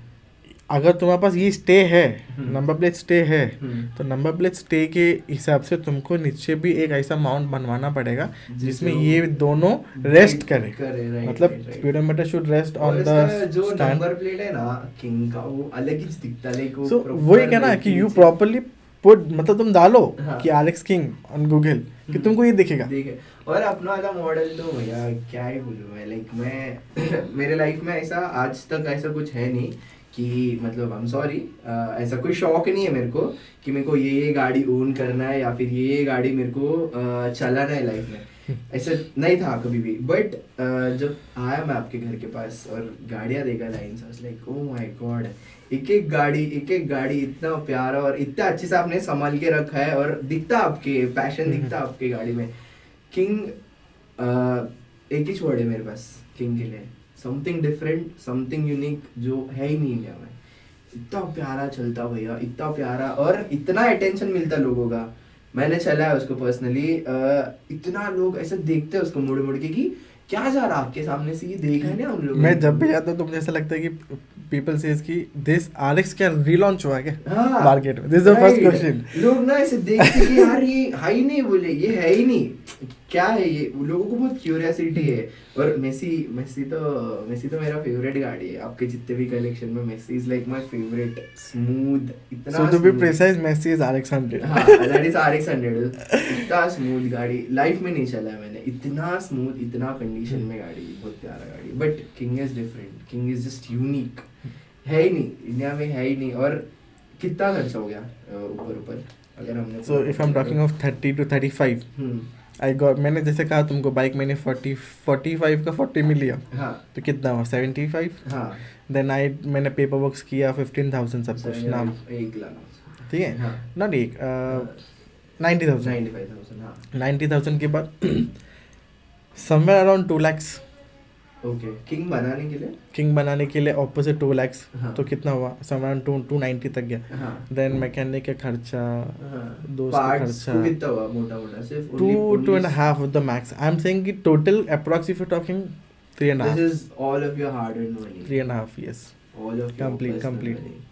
S1: अगर तुम्हारे पास ये स्टे है,
S2: हम्म।
S1: नंबर प्लेट स्टे है,
S2: हम्म।
S1: तो नंबर प्लेट स्टे के हिसाब से तुमको नीचे भी एक ऐसा माउंट बनवाना पड़ेगा जिसमें ये दोनों रेस्ट करे,
S2: right,
S1: मतलब
S2: right, right.
S1: Speedometer should rest
S2: और
S1: ऑन
S2: इसका
S1: द
S2: जो
S1: स्टैंड।
S2: नंबर प्लेट है ना किंग का, वो अलग ही दिखता है, लाइक वो
S1: सो
S2: proper
S1: वही कहना
S2: like
S1: कि यू
S2: नीचे-
S1: प्रॉपरली पुट, मतलब तुम डालो
S2: हाँ।
S1: कि RX किंग ऑन गूगल कि तुमको ये दिखेगा।
S2: देखे। और अपना वाला मॉडल तो भैया क्या ही बोलूँ मैं, लाइक मैं मेरे लाइफ में ऐसा आज तक ऐसा कुछ है नहीं कि मतलब आई एम सॉरी, ऐसा कोई शौक नहीं है मेरे को कि मेरे को ये गाड़ी ओन करना है या फिर ये गाड़ी मेरे को चलाना है लाइफ में, ऐसा नहीं था कभी भी। बट जब आया मैं आपके घर के पास और गाड़ियाँ देखा लाइन से, लाइक ओ माय गॉड, एक एक गाड़ी इतना प्यारा और इतना अच्छे से आपने संभाल के रखा है, और दिखता आपके पैशन दिखता आपके गाड़ी में। किंग एक ही वर्ड है मेरे पास किंग के लिए, समथिंग डिफरेंट, समथिंग यूनिक जो है ही नहीं इंडिया में। इतना प्यारा चलता भैया, इतना प्यारा, और इतना अटेंशन मिलता लोगों का। मैंने चला है उसको पर्सनली, इतना लोग ऐसे देखते हैं उसको मुड़ मुड़ के कि क्या जा रहा आपके सामने से, ये देखा है ना हम लोग।
S1: मैं जब भी जाता हूँ तो मुझे ऐसा लगता है कि पीपल सेज कि दिस RX क्या रीलॉन्च हुआ है क्या
S2: हाँ,
S1: मार्केट में, this is the first question.
S2: लोग ना ऐसे देखते कि यार ये है ही नहीं, बोले ये है ही नहीं, क्या है ये, लोगों को बहुत क्यूरियोसिटी है। और मेसी तो मेरा फेवरेट गाड़ी है, आपके जितने भी कलेक्शन में Messi is like my favourite, smooth, इतना
S1: so to be precise Messi is RX 100।
S2: हाँ, दैट इज RX 100, इतना स्मूथ गाड़ी लाइफ में नहीं चला है मैंने, इतना स्मूथ, इतना कंडीशन में गाड़ी, बहुत प्यारा गाड़ी। But king is different, king is just unique, है ही नहीं इंडिया में, है ही नहीं। और कितना खर्चा हो गया ऊपर अगर हमने,
S1: so if I am talking of 30 to 35, I got, मैंने जैसे कहा तुमको बाइक मैंने 45 का 40 में लिया,
S2: हाँ,
S1: तो कितना हुआ 75।
S2: हाँ,
S1: देन मैंने पेपर वर्क्स किया 15,000 सब कुछ नाम,
S2: 1 लाख,
S1: ठीक है,
S2: हाँ,
S1: नॉट एक 90,000,
S2: 95,000, हाँ,
S1: 90,000 के बाद somewhere around 2 lakhs
S2: okay. King बनाने के लिए,
S1: किंग बनाने के लिए ऑपोजिट 2 lakhs,
S2: हाँ,
S1: तो कितना हुआ समवेयर 290 तक गया।
S2: हाँ,
S1: देन मैकेनिक का खर्चा,
S2: हाँ,
S1: दोस्त का
S2: पार्ट्स
S1: खर्चा,
S2: को कितना हुआ मोटा सिर्फ
S1: 2.5 with the max. I'm saying कि total approx if you're talking 3.5.
S2: This is all of your hard earned money,
S1: 3.5, yes.
S2: all of your
S1: Complete,
S2: personal
S1: complete.
S2: money.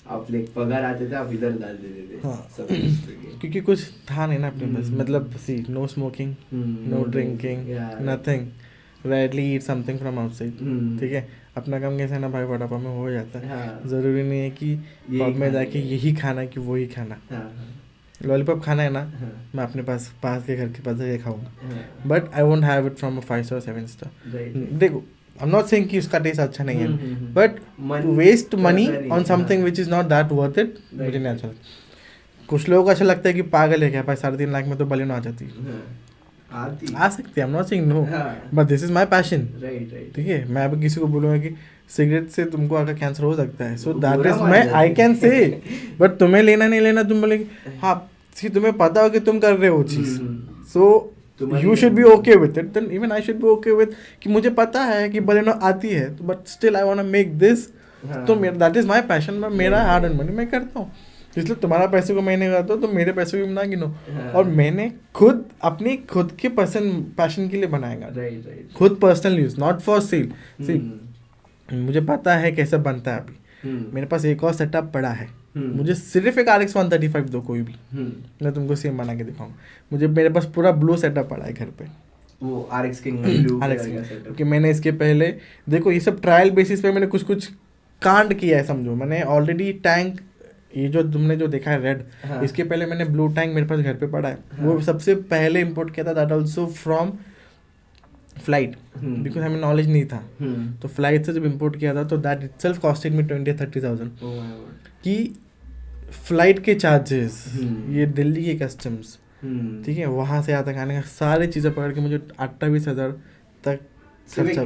S2: आप लाइक पगार आते थे, आप इधर डाल देते थे,
S1: हाँ।
S2: सब कुछ करके।
S1: क्योंकि कुछ था नहीं ना अपने पास,
S2: हम्म।
S1: मतलब see no smoking, no drinking,
S2: Yeah.
S1: Nothing, rarely eat something from outside,
S2: hmm.
S1: ठीक है। अपना काम कैसा है ना भाई, वड़ा पाव में हो जाता है,
S2: हाँ,
S1: ज़रूरी नहीं है कि
S2: यही
S1: पब में
S2: खाना
S1: जाके
S2: है।
S1: यही खाना है कि वही खाना।
S2: हाँ, हाँ,
S1: लॉलीपॉप खाना है ना,
S2: हाँ,
S1: मैं अपने पास के घर के पास जाके खाऊंगा,
S2: हाँ,
S1: but I won't have it from a 5 or 7 star।
S2: right,
S1: देखो I'm not saying कि उसका टेस्ट अच्छा नहीं है, बट
S2: मन
S1: वेस्ट मनी
S2: करता नहीं
S1: ऑन
S2: है,
S1: समथिंग
S2: हाँ।
S1: Which is not that worth it, मुझे
S2: Right,
S1: नहीं
S2: right.
S1: अच्छा लगता। कुछ लोगों को अच्छा लगता है कि पागल है क्या भाई, 3.5 लाख में तो बलिनो आ जाती है।
S2: हाँ, आती
S1: आ सकती है, I'm not saying no,
S2: हाँ,
S1: but this is my passion.
S2: Right right.
S1: ठीक है, मैं अभी किसी को बोलूँगा कि सिगरेट से तुमको अगर कैंसर हो सकता है, सो दैट
S2: बुरा
S1: इज
S2: मान
S1: मैं
S2: जाते
S1: आई
S2: हैं।
S1: कैन से, बट तुम्हें लेना नहीं लेना तुम बोले हाँ, कि तुम्हें पता हो कि तुम कर रहे हो चीज़, सो
S2: तुम्हारी
S1: यू शुड बी
S2: नहीं।
S1: Okay with it, then even I should be okay with कि मुझे पता है कि बलिनो आती है, but still I want to make this,
S2: हाँ,
S1: तो मेरा दैट इज माय पैशन, मेरा
S2: Right,
S1: hard and
S2: right.
S1: Money मैं करता हूँ। इसलिए तुम्हारा पैसे को मैं नहीं करता हूँ, तो मेरे पैसे को भी ना गिनो।
S2: हाँ।
S1: और मैंने खुद अपनी खुद के पैशन के लिए बनाएगा,
S2: राइट राइट।
S1: खुद personal use, not for sale. See
S2: hmm,
S1: मुझे पता है कैसे बनता है अभी, मेरे पास एक और सेटअप पड़ा है, मुझे सिर्फ एक RX 135 दो कोई भी, मैं तुमको सेम बना के दिखाऊंगा। मुझे मेरे पास पूरा ब्लू सेटअप पड़ा है घर पे,
S2: वो RX King ब्लू
S1: RX
S2: का
S1: King,
S2: सेटअप।
S1: क्योंकि मैंने इसके पहले देखो ये सब ट्रायल बेसिस पे मैंने कुछ कुछ कांड किया है, समझो। मैंने ऑलरेडी टैंक, ये जो तुमने जो देखा है रेड,
S2: हाँ।
S1: इसके पहले मैंने ब्लू टैंक मेरे पास घर पे पड़ा है,
S2: हाँ।
S1: वो सबसे पहले इम्पोर्ट किया था, that also from flight, because हमें नॉलेज नहीं था। तो फ्लाइट से जब इम्पोर्ट किया था तो दैट इटसेल्फ कॉस्टेड मी 20-30,000 कि फ्लाइट के चार्जेस, ये दिल्ली के कस्टम्स, ठीक है, वहाँ से यहाँ तक आने का सारी चीज़ें पकड़ के मुझे 28,000 तक खर्चा,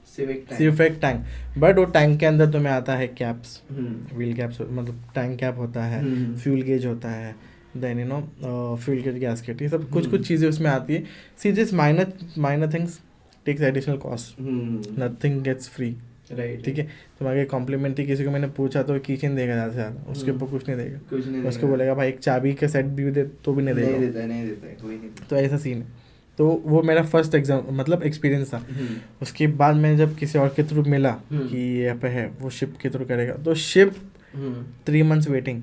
S1: सिर्फ एक टैंक। बट वो टैंक के अंदर तुम्हें आता है कैप्स, व्हील कैप्स, मतलब टैंक कैप होता है, फ्यूल गेज होता है, then you know fuel gauge gasket, ये सब कुछ कुछ चीज़ें उसमें आती है। See this minor things takes additional cost, nothing gets free,
S2: right.
S1: ठीक है। तुम्हारे कॉम्प्लीमेंट्री किसी को मैंने पूछा तो किचन देगा ज़्यादा से ज़्यादा, उसके ऊपर कुछ नहीं देगा,
S2: कुछ नहीं
S1: उसको
S2: देगा।
S1: बोलेगा भाई एक चाबी का सेट भी दे तो भी नहीं
S2: नहीं
S1: देगा,
S2: देता नहीं देता कोई नहीं देता।
S1: तो ऐसा सीन है। तो वो मेरा फर्स्ट एग्जाम मतलब एक्सपीरियंस था। उसके बाद मैं जब किसी और के थ्रू मिला कि ये यहाँ पे है, वो शिप के थ्रू करेगा, तो शिप 3 months वेटिंग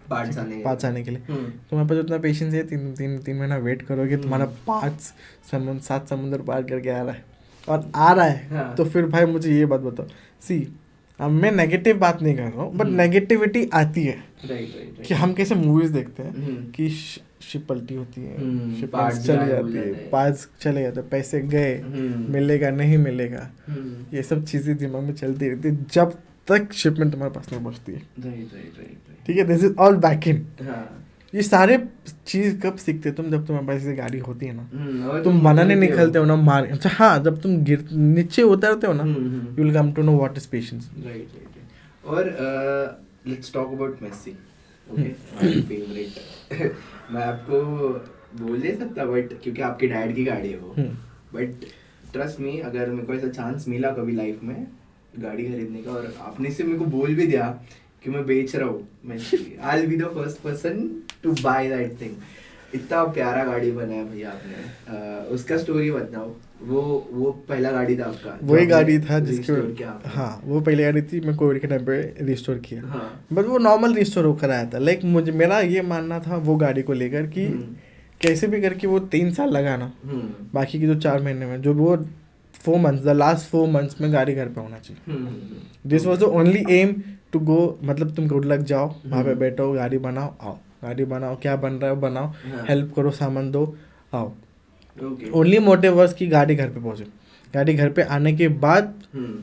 S1: पार्ट्स आने के लिए। तुम्हारे पास उतना पेशेंस है, तीन महीना वेट करोगे, तुम्हारा 7 समुंदर पार करके आ रहा है और आ रहा है,
S2: हाँ।
S1: तो फिर भाई मुझे ये बात बताओ, सी अब मैं नेगेटिव बात नहीं कर रहा हूँ, बट नेगेटिविटी आती है कि हम कैसे मूवीज देखते हैं कि शिप पलटी होती है, शिप
S2: parts
S1: चली
S2: गायब हो
S1: जाती है,
S2: जाते हैं।
S1: पार्ट्स चले जाते हैं, पैसे गए, मिलेगा नहीं मिलेगा, ये सब चीज़ें दिमाग में चलती रहती है जब तक शिपमेंट तुम्हारे पास नहीं पहुँचती है। ठीक है, this is all back in. ये सारे चीज़ कब सीखते हो तुम, जब तुम्हारे पास ऐसी गाड़ी होती है ना, तुम बनाने निकलते हो ना, मार, अच्छा हाँ, जब तुम नीचे उतरते हो ना, you will come to know what is patience.
S2: Right. और let's talk about Messi, okay, my favourite. मैं आपको बोल नहीं सकता बट क्योंकि आपके डैड की गाड़ी है वो, बट ट्रस्ट मी, अगर मेरे को ऐसा चांस मिला कभी लाइफ में गाड़ी खरीदने का और आपने से मेरे को बोल भी दिया कि मैं बेच रहा हूँ, मैं I will be the first person to buy that thing. इतना प्यारा गाड़ी बनाया भैया आपने। उसका स्टोरी बताओ। वो पहला गाड़ी था आपका,
S1: वही गाड़ी था जिसके,
S2: हाँ,
S1: हाँ वो पहली गाड़ी थी, मैं कोविड के टाइम पे रिस्टोर किया,
S2: हाँ,
S1: बट वो नॉर्मल रिस्टोर होकर आया था। लाइक मुझे मेरा ये मानना था वो गाड़ी को लेकर कि कैसे भी करके वो 3 साल लगा ना, बाकी की जो 4 महीने में, जो वो 4 months, द लास्ट 4 months में गाड़ी घर पे होना चाहिए। This was the only aim to go, मतलब तुम गुड लक जाओ वहाँ पे बैठो, गाड़ी बनाओ आओ, गाड़ी बनाओ, क्या बन रहा है बनाओ, हेल्प करो, सामान दो, आओ। ओनली मोटिव वॉज कि गाड़ी घर पे पहुँचे। गाड़ी घर पे आने के बाद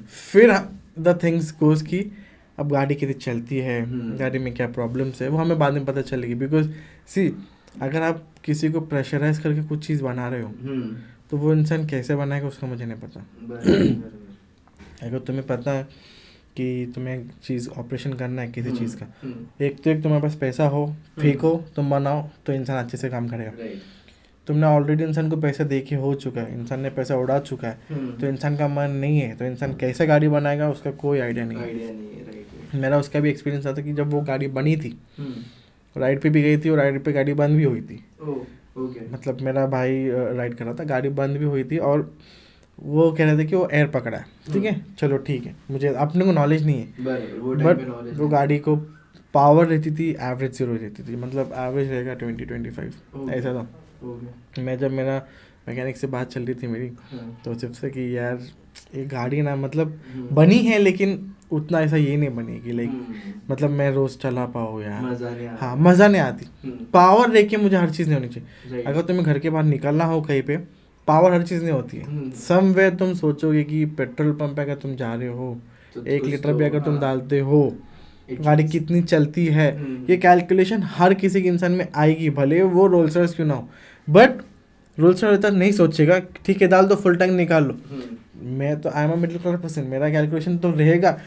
S1: फिर द थिंग्स गोज की अब गाड़ी कितनी चलती है, गाड़ी में क्या प्रॉब्लम्स है, वो हमें बाद में पता चलेगी। बिकॉज सी अगर आप किसी को प्रेशराइज करके कुछ चीज़ बना रहे हो तो वो इंसान कैसे बनाएगा उसका मुझे नहीं पता। अगर तुम्हें पता है कि तुम्हें एक चीज़ ऑपरेशन करना है किसी चीज़ का, एक तुम्हारे पास पैसा हो, फेंको, तुम बनाओ, तो इंसान अच्छे से काम करेगा। तुमने ऑलरेडी इंसान को पैसा दे के हो चुका है, इंसान ने पैसा उड़ा चुका है, तो इंसान का मन नहीं है, तो इंसान कैसे गाड़ी बनाएगा उसका कोई आइडिया नहीं है। मेरा उसका भी एक्सपीरियंस था कि जब वो गाड़ी बनी थी, राइड पे भी गई थी और राइड पे गाड़ी बंद भी हुई थी। मतलब मेरा भाई राइड कर रहा था, गाड़ी बंद भी हुई थी और वो कह रहे थे कि वो एयर पकड़ा है। ठीक है, चलो ठीक है, मुझे अपने को नॉलेज नहीं है, बट वो गाड़ी को पावर रहती थी एवरेज 0 रहती थी, मतलब एवरेज रहेगा 20-25 ऐसा था। मैं जब मेरा मैकेनिक से बात चल रही थी मेरी, तो जब से कि यार ये गाड़ी ना मतलब बनी है लेकिन उतना ऐसा ये नहीं बनेगी, लाइक मतलब मैं रोज चला पाऊँ यार, हाँ मज़ा नहीं आती। पावर लेके मुझे हर चीज़ नहीं होनी चाहिए। अगर तुम्हें घर के बाहर निकलना हो कहीं पे पावर हर चीज़ नहीं होती है। समवेयर तुम सोचोगे कि पेट्रोल पंप पे अगर तुम जा रहे हो,
S2: तो
S1: 1 लीटर भी अगर तुम
S2: हाँ,
S1: डालते हो, गाड़ी कितनी चलती है, ये कैलकुलेशन हर किसी के इंसान में आएगी, भले वो रोल्स रॉयस क्यों ना हो। बट रोल्स रॉयस इतना नहीं सोचेगा, ठीक है डाल दो, फुल टैंक निकाल लो। मैं तो I am a middle class person, मेरा कैलकुलेशन तो रहेगा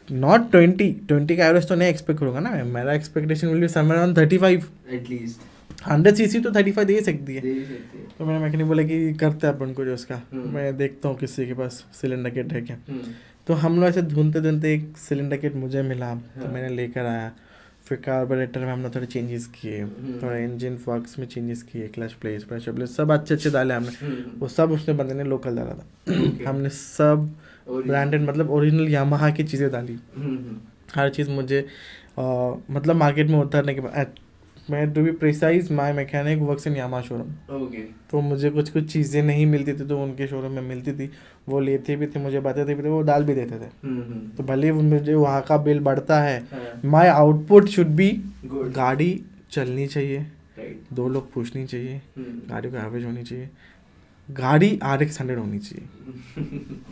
S1: नॉट 20 का एवरेज तो नहीं एक्सपेक्ट करूँगा ना मैं, मेरा expectation will be somewhere on 35
S2: at least
S1: 100 CC तो 35 दे ही सकती है।
S2: दे ही सकते हैं।
S1: तो मैंने मैकेनिक बोला कि करते हैं अपन को जो उसका,
S2: हम्म।
S1: मैं देखता हूँ किसी के पास सिलेंडर किट है क्या। तो हम लोग ऐसे ढूंढते ढूंढते एक सिलेंडर किट मुझे मिला, तो
S2: हाँ।
S1: मैंने लेकर आया। फिर कार्बोरेटर में हमने थोड़े चेंजेस किए, थोड़ा इंजन फॉक्स में चेंजेस किए, क्लच प्लेट्स प्रेशर प्लेट सब अच्छे अच्छे डाले हमने। वो सब उसने बंदे ने लोकल डाला था। हमने सब ब्रांडेड मतलब ओरिजिनल यामाहा की चीज़ें डाली। हर चीज़ मुझे मतलब मार्केट में उतरने के बाद, मैं to be precise my mechanic works in Yamaha showroom.
S2: Okay.
S1: तो मुझे कुछ कुछ चीज़ें नहीं मिलती थी तो उनके शोरूम में मिलती थी, वो लेते भी थे, मुझे बताते भी थे, वो डाल भी देते थे। तो भले ही मुझे वहाँ का बिल बढ़ता है, माई आउटपुट शुड बी
S2: Good.
S1: गाड़ी चलनी चाहिए,
S2: राइट।
S1: 2 लोग पूछनी चाहिए, गाड़ी को एवरेज होनी चाहिए, गाड़ी RX 100 होनी चाहिए।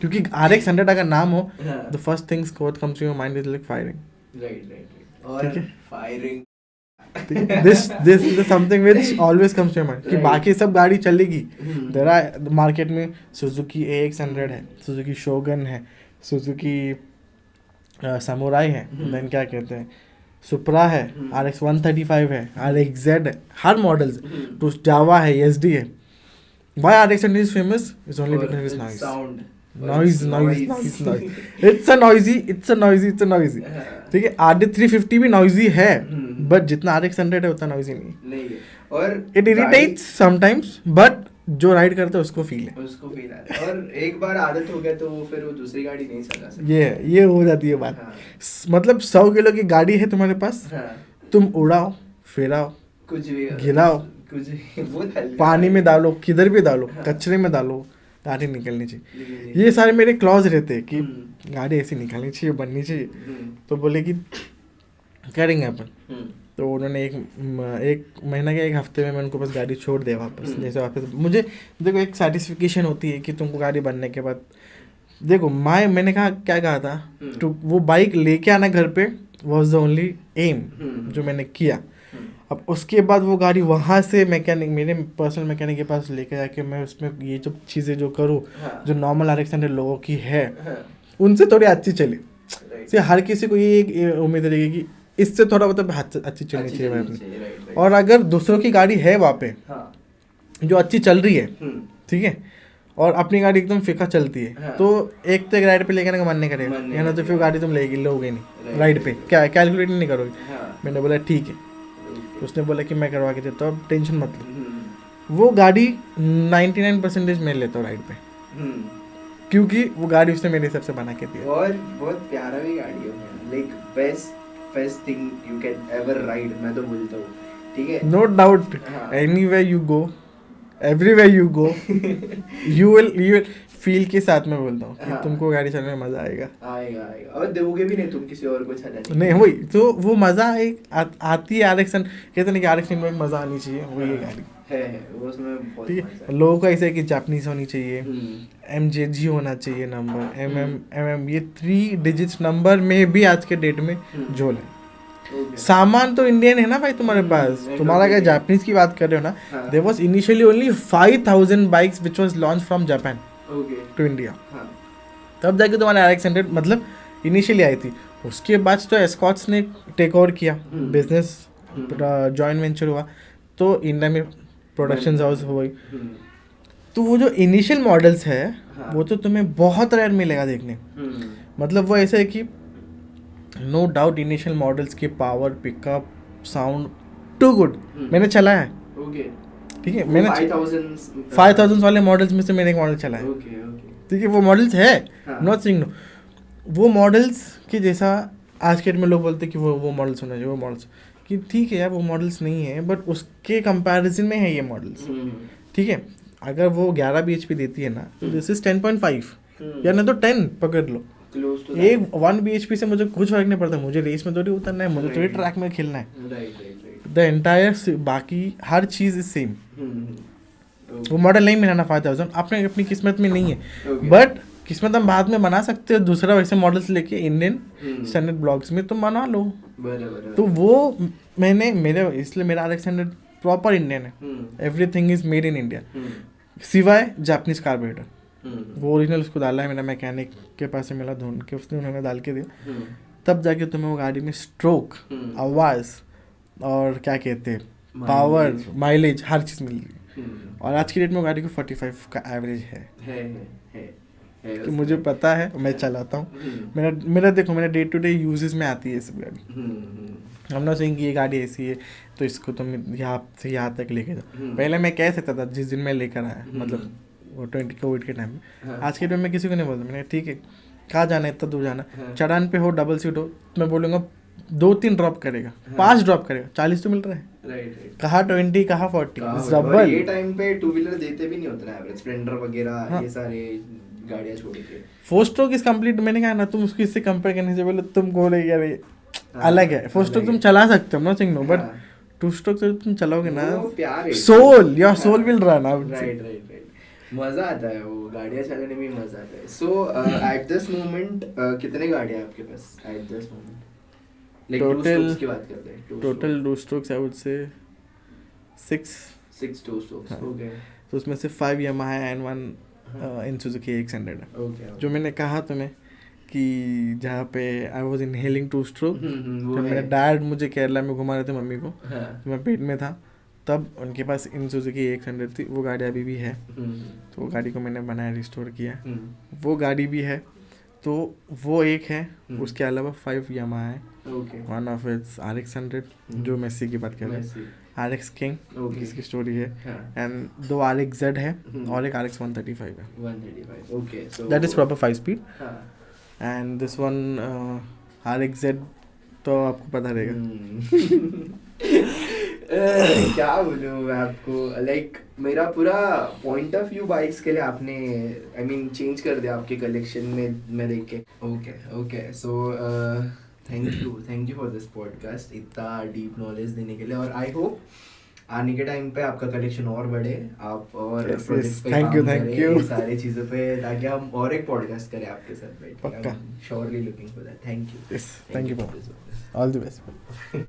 S1: क्योंकि RX 100 अगर नाम हो, the first things what comes to your mind is like firing.
S2: Right और firing
S1: this is something which always comes to your mind कि
S2: Right.
S1: बाकी सब गाड़ी चलेगी। देयर आर मार्केट में सुजुकी AX 100 है, सुजुकी शोगन है, सुजुकी समुराई है, देन क्या कहते हैं सुपरा है, RX 135 है, RX Z है, हर मॉडल्स, तो जावा है, SD है। Why RX 100 is famous? It's only because of its noise.
S2: Sound
S1: Noise. It's a noisy. ठीक है, RD 350 भी noisy है, बट जितना RX 100 है उतना noisy नहीं
S2: नहीं है। और
S1: It irritates sometimes, but जो राइड करता है उसको फील है,
S2: उसको फील आता है। और एक बार आदत हो गया तो वो फिर वो दूसरी गाड़ी नहीं चला सकता।
S1: ये हो जाती है बात।
S2: हाँ।
S1: मतलब 100 किलो की गाड़ी है तुम्हारे पास,
S2: हाँ।
S1: तुम उड़ाओ, फिराओ,
S2: कुछ भी
S1: गिराओ,
S2: कुछ भी बहुत हल्का
S1: पानी में डालो, किधर भी डालो,
S2: हाँ।
S1: कचरे में डालो, गाड़ी निकलनी चाहिए।
S2: लेकिन
S1: ये सारे मेरे क्लॉज रहते हैं कि
S2: हम्म।
S1: गाड़ी ऐसी निकलनी चाहिए, बननी चाहिए। तो बोले कि करेंगे अपन। तो उन्होंने एक महीना के 1 हफ्ते में मैं उनको बस गाड़ी छोड़ दिया वापस। जैसे वापस मुझे देखो एक सेटिस्फिकेशन होती है कि तुमको गाड़ी बनने के बाद, देखो मैंने क्या कहा था, तो वो बाइक लेके आना घर पे वॉज द ओनली एम जो मैंने किया। अब उसके बाद वो गाड़ी वहाँ से मैकेनिक, मेरे पर्सनल मैकेनिक के पास लेके जाके मैं उसमें ये जो चीज़ें जो करूँ, जो नॉर्मल RX 100 लोगों की है उनसे थोड़ी अच्छी चली। से हर किसी को ये एक उम्मीद रहेगी कि इससे थोड़ा मतलब अच्छी चलनी चाहिए मैं अपनी। और अगर दूसरों की गाड़ी है वहाँ पे जो अच्छी चल रही है, ठीक है, और अपनी गाड़ी एकदम फीका चलती है, तो एक तो एक राइड पे लेके आने का मन नहीं करेगा, या ना तो फिर गाड़ी तुम लोगे नहीं राइड पे, क्या कैलकुलेट नहीं करोगे। मैंने बोला ठीक है, उसने बोला कि मैं करवा के देता हूँ, टेंशन मत लो। वो गाड़ी 99% मैं लेता हूँ राइड पे, क्योंकि वो गाड़ी उसने मेरे हिसाब से बना के दी।
S2: और बहुत प्यारा भी गाड़ी है, like best thing you can ever ride, मैं तो बोलता हूँ। ठीक है,
S1: no doubt, anywhere you go, everywhere you go, you will feel के साथ में बोलता हूँ कि तुमको गाड़ी चलाने में मजा आएगा।
S2: और दोगे भी नहीं तुम किसी और को चलाने।
S1: नहीं वही तो, वो मजा आती है। RX कहते नहीं कि RX में एक मजा आनी चाहिए, वो ये गाड़ी
S2: है वो, उसमें बहुत
S1: ठीक
S2: मजा
S1: है। लोगों को ऐसे है कि जापानीज होनी चाहिए,
S2: है।
S1: MJG होना चाहिए नंबर, MM, ये 3 डिजिट्स नंबर में भी आज के डेट में झोल है। सामान तो इंडियन है ना भाई तुम्हारे पास, तुम्हारा अगर जापानीज की बात कर रहे हो ना, there was initially only 5000 bikes which was launch from Japan to India. तब जाके तुम्हारे RX 100 मतलब इनिशियली आई थी। उसके बाद तो एस्कॉट्स ने टेक ओवर किया, बिजनेस जॉइंट वेंचर हुआ, तो इंडिया में प्रोडक्शन हाउस हो गई। तो वो जो इनिशियल मॉडल्स है वो तो तुम्हें बहुत रेयर मिलेगा देखने। मतलब वो ऐसा है कि नो डाउट इनिशियल मॉडल्स की power, pickup, sound too good. मैंने चलाया है, ठीक है, मैंने 5000 वाले मॉडल्स में से मैंने एक मॉडल चलाया है, ठीक है। वो मॉडल्स है, नॉट सेइंग नो, वो मॉडल्स की जैसा आज के डेट में लोग बोलते हैं कि वो मॉडल्स होना चाहिए, वो मॉडल्स कि ठीक है यार वो मॉडल्स नहीं है, बट उसके कंपैरिजन में है ये मॉडल्स, ठीक है। अगर वो 11 bhp देती है ना, तो दिस इज 10.5 या ना तो 10 पकड़ लो। एक 1 bhp से मुझे कुछ फर्क नहीं पड़ता, मुझे रेस में थोड़ी उतरना है, मुझे थोड़ी ट्रैक में खेलना है। द एंटायर बाकी हर चीज़ इज सेम। वो मॉडल नहीं मिला ना 5000, अपने अपनी किस्मत में नहीं है,
S2: Okay.
S1: बट किस्मत हम बाद में बना सकते हो, दूसरा वैसे मॉडल्स लेके इंडियन स्टैंडर्ड ब्लॉग्स में तुम बना लो।
S2: बराबर।
S1: तो वो मैंने मेरे इसलिए मेरा RX 100 प्रॉपर इंडियन है, everything is made in India, सिवाय जापानीज कार्बोरेटर, वो ओरिजिनल उसको डाला है मेरा मैकेनिक के पास से मिला, ढूंढ के उसने उन्होंने डाल के दिया, तब जाके तुम्हें वो गाड़ी में स्ट्रोक, आवाज़ और क्या कहते हैं पावर, माइलेज, हर चीज़ मिल रही। और आज की डेट में वो गाड़ी को 45 का एवरेज है कि मुझे पता है, मैं चलाता हूँ, मेरा देखो मेरा डे टू डे यूजेस में आती है ये सब गाड़ी। हम ना सेइंग कि ये गाड़ी ऐसी है तो इसको तुम यहाँ से यहाँ तक लेके जाओ, पहले मैं कह सकता था जिस दिन मैं लेकर आया, मतलब वो 20 कोविड के टाइम में। आज के टाइम में किसी को नहीं बोलता, मैंने ठीक है कहाँ जाना है, इतना दूर जाना, चढ़ान पे हो, डबल सीट हो, मैं बोलूँगा 2-3 ड्रॉप करेगा, 5 ड्रॉप करेगा, 40 तो मिल रहा है, कहाँ 20 कहाँ 40
S2: जबल। ये टाइम पे टू व्हीलर देते भी नहीं होते ना एवरेज, स्प्लेंडर वगैरह ये सारे गाड़ियाँ छोड़ के।
S1: 4 स्ट्रोक इज कंप्लीट, मैंने कहा ना तुम उसको इससे कंपेयर करने से बोले तुम बोले यार अलग है। 4 स्ट्रोक तुम चला सकते हो ना सिंह, बट 2 स्ट्रोक से तुम चलाओगे ना, soul your soul will run.
S2: Right मजा आता है वो गाड़ियाँ चलाने में, मजा आता है। सो एट दिस मोमेंट कितने गाड़ियाँ आपके पास at this moment?
S1: Total 2 strokes I would say 6
S2: 2 strokes. Okay,
S1: तो उसमें से 5 Yamaha and 1 in Suzuki AX100 है। जो मैंने कहा तुम्हें कि जहाँ पे आई वॉज इनहेलिंग 2 स्ट्रोक, जब मेरे डैड मुझे केरला में घुमा रहे थे मम्मी को, तो मैं पेट में था, तब उनके पास इन सुजुकी AX100 थी, वो गाड़ी अभी भी है, तो वो गाड़ी को मैंने बनाया, रिस्टोर किया, वो गाड़ी भी है, तो वो एक है। उसके अलावा 5 यामाहा है, वन ऑफ इट्स RX100 जो मेसी की बात कर रहे हैं, RX King जिसकी स्टोरी है, एंड 2 RXZ है और एक RX 135 है।
S2: 135, okay, so
S1: that is proper 5 speed, and this one RXZ तो आपको पता रहेगा।
S2: क्या बोलूँ मैं आपको, लाइक मेरा पूरा पॉइंट ऑफ व्यू बाइक्स के लिए आपने आई मीन चेंज कर दिया आपके कलेक्शन में मैं देख के। Okay so thank you for this podcast, इतना डीप नॉलेज देने के लिए, और आई होप आने के टाइम पे आपका कलेक्शन और बढ़े, आप और प्रोजेक्ट्स पे काम करें, सारी चीज़ों पे, ताकि हम और एक पॉडकास्ट करें आपके साथ बैठ के। Surely looking for that. Thank you.
S1: Thank you, all the best.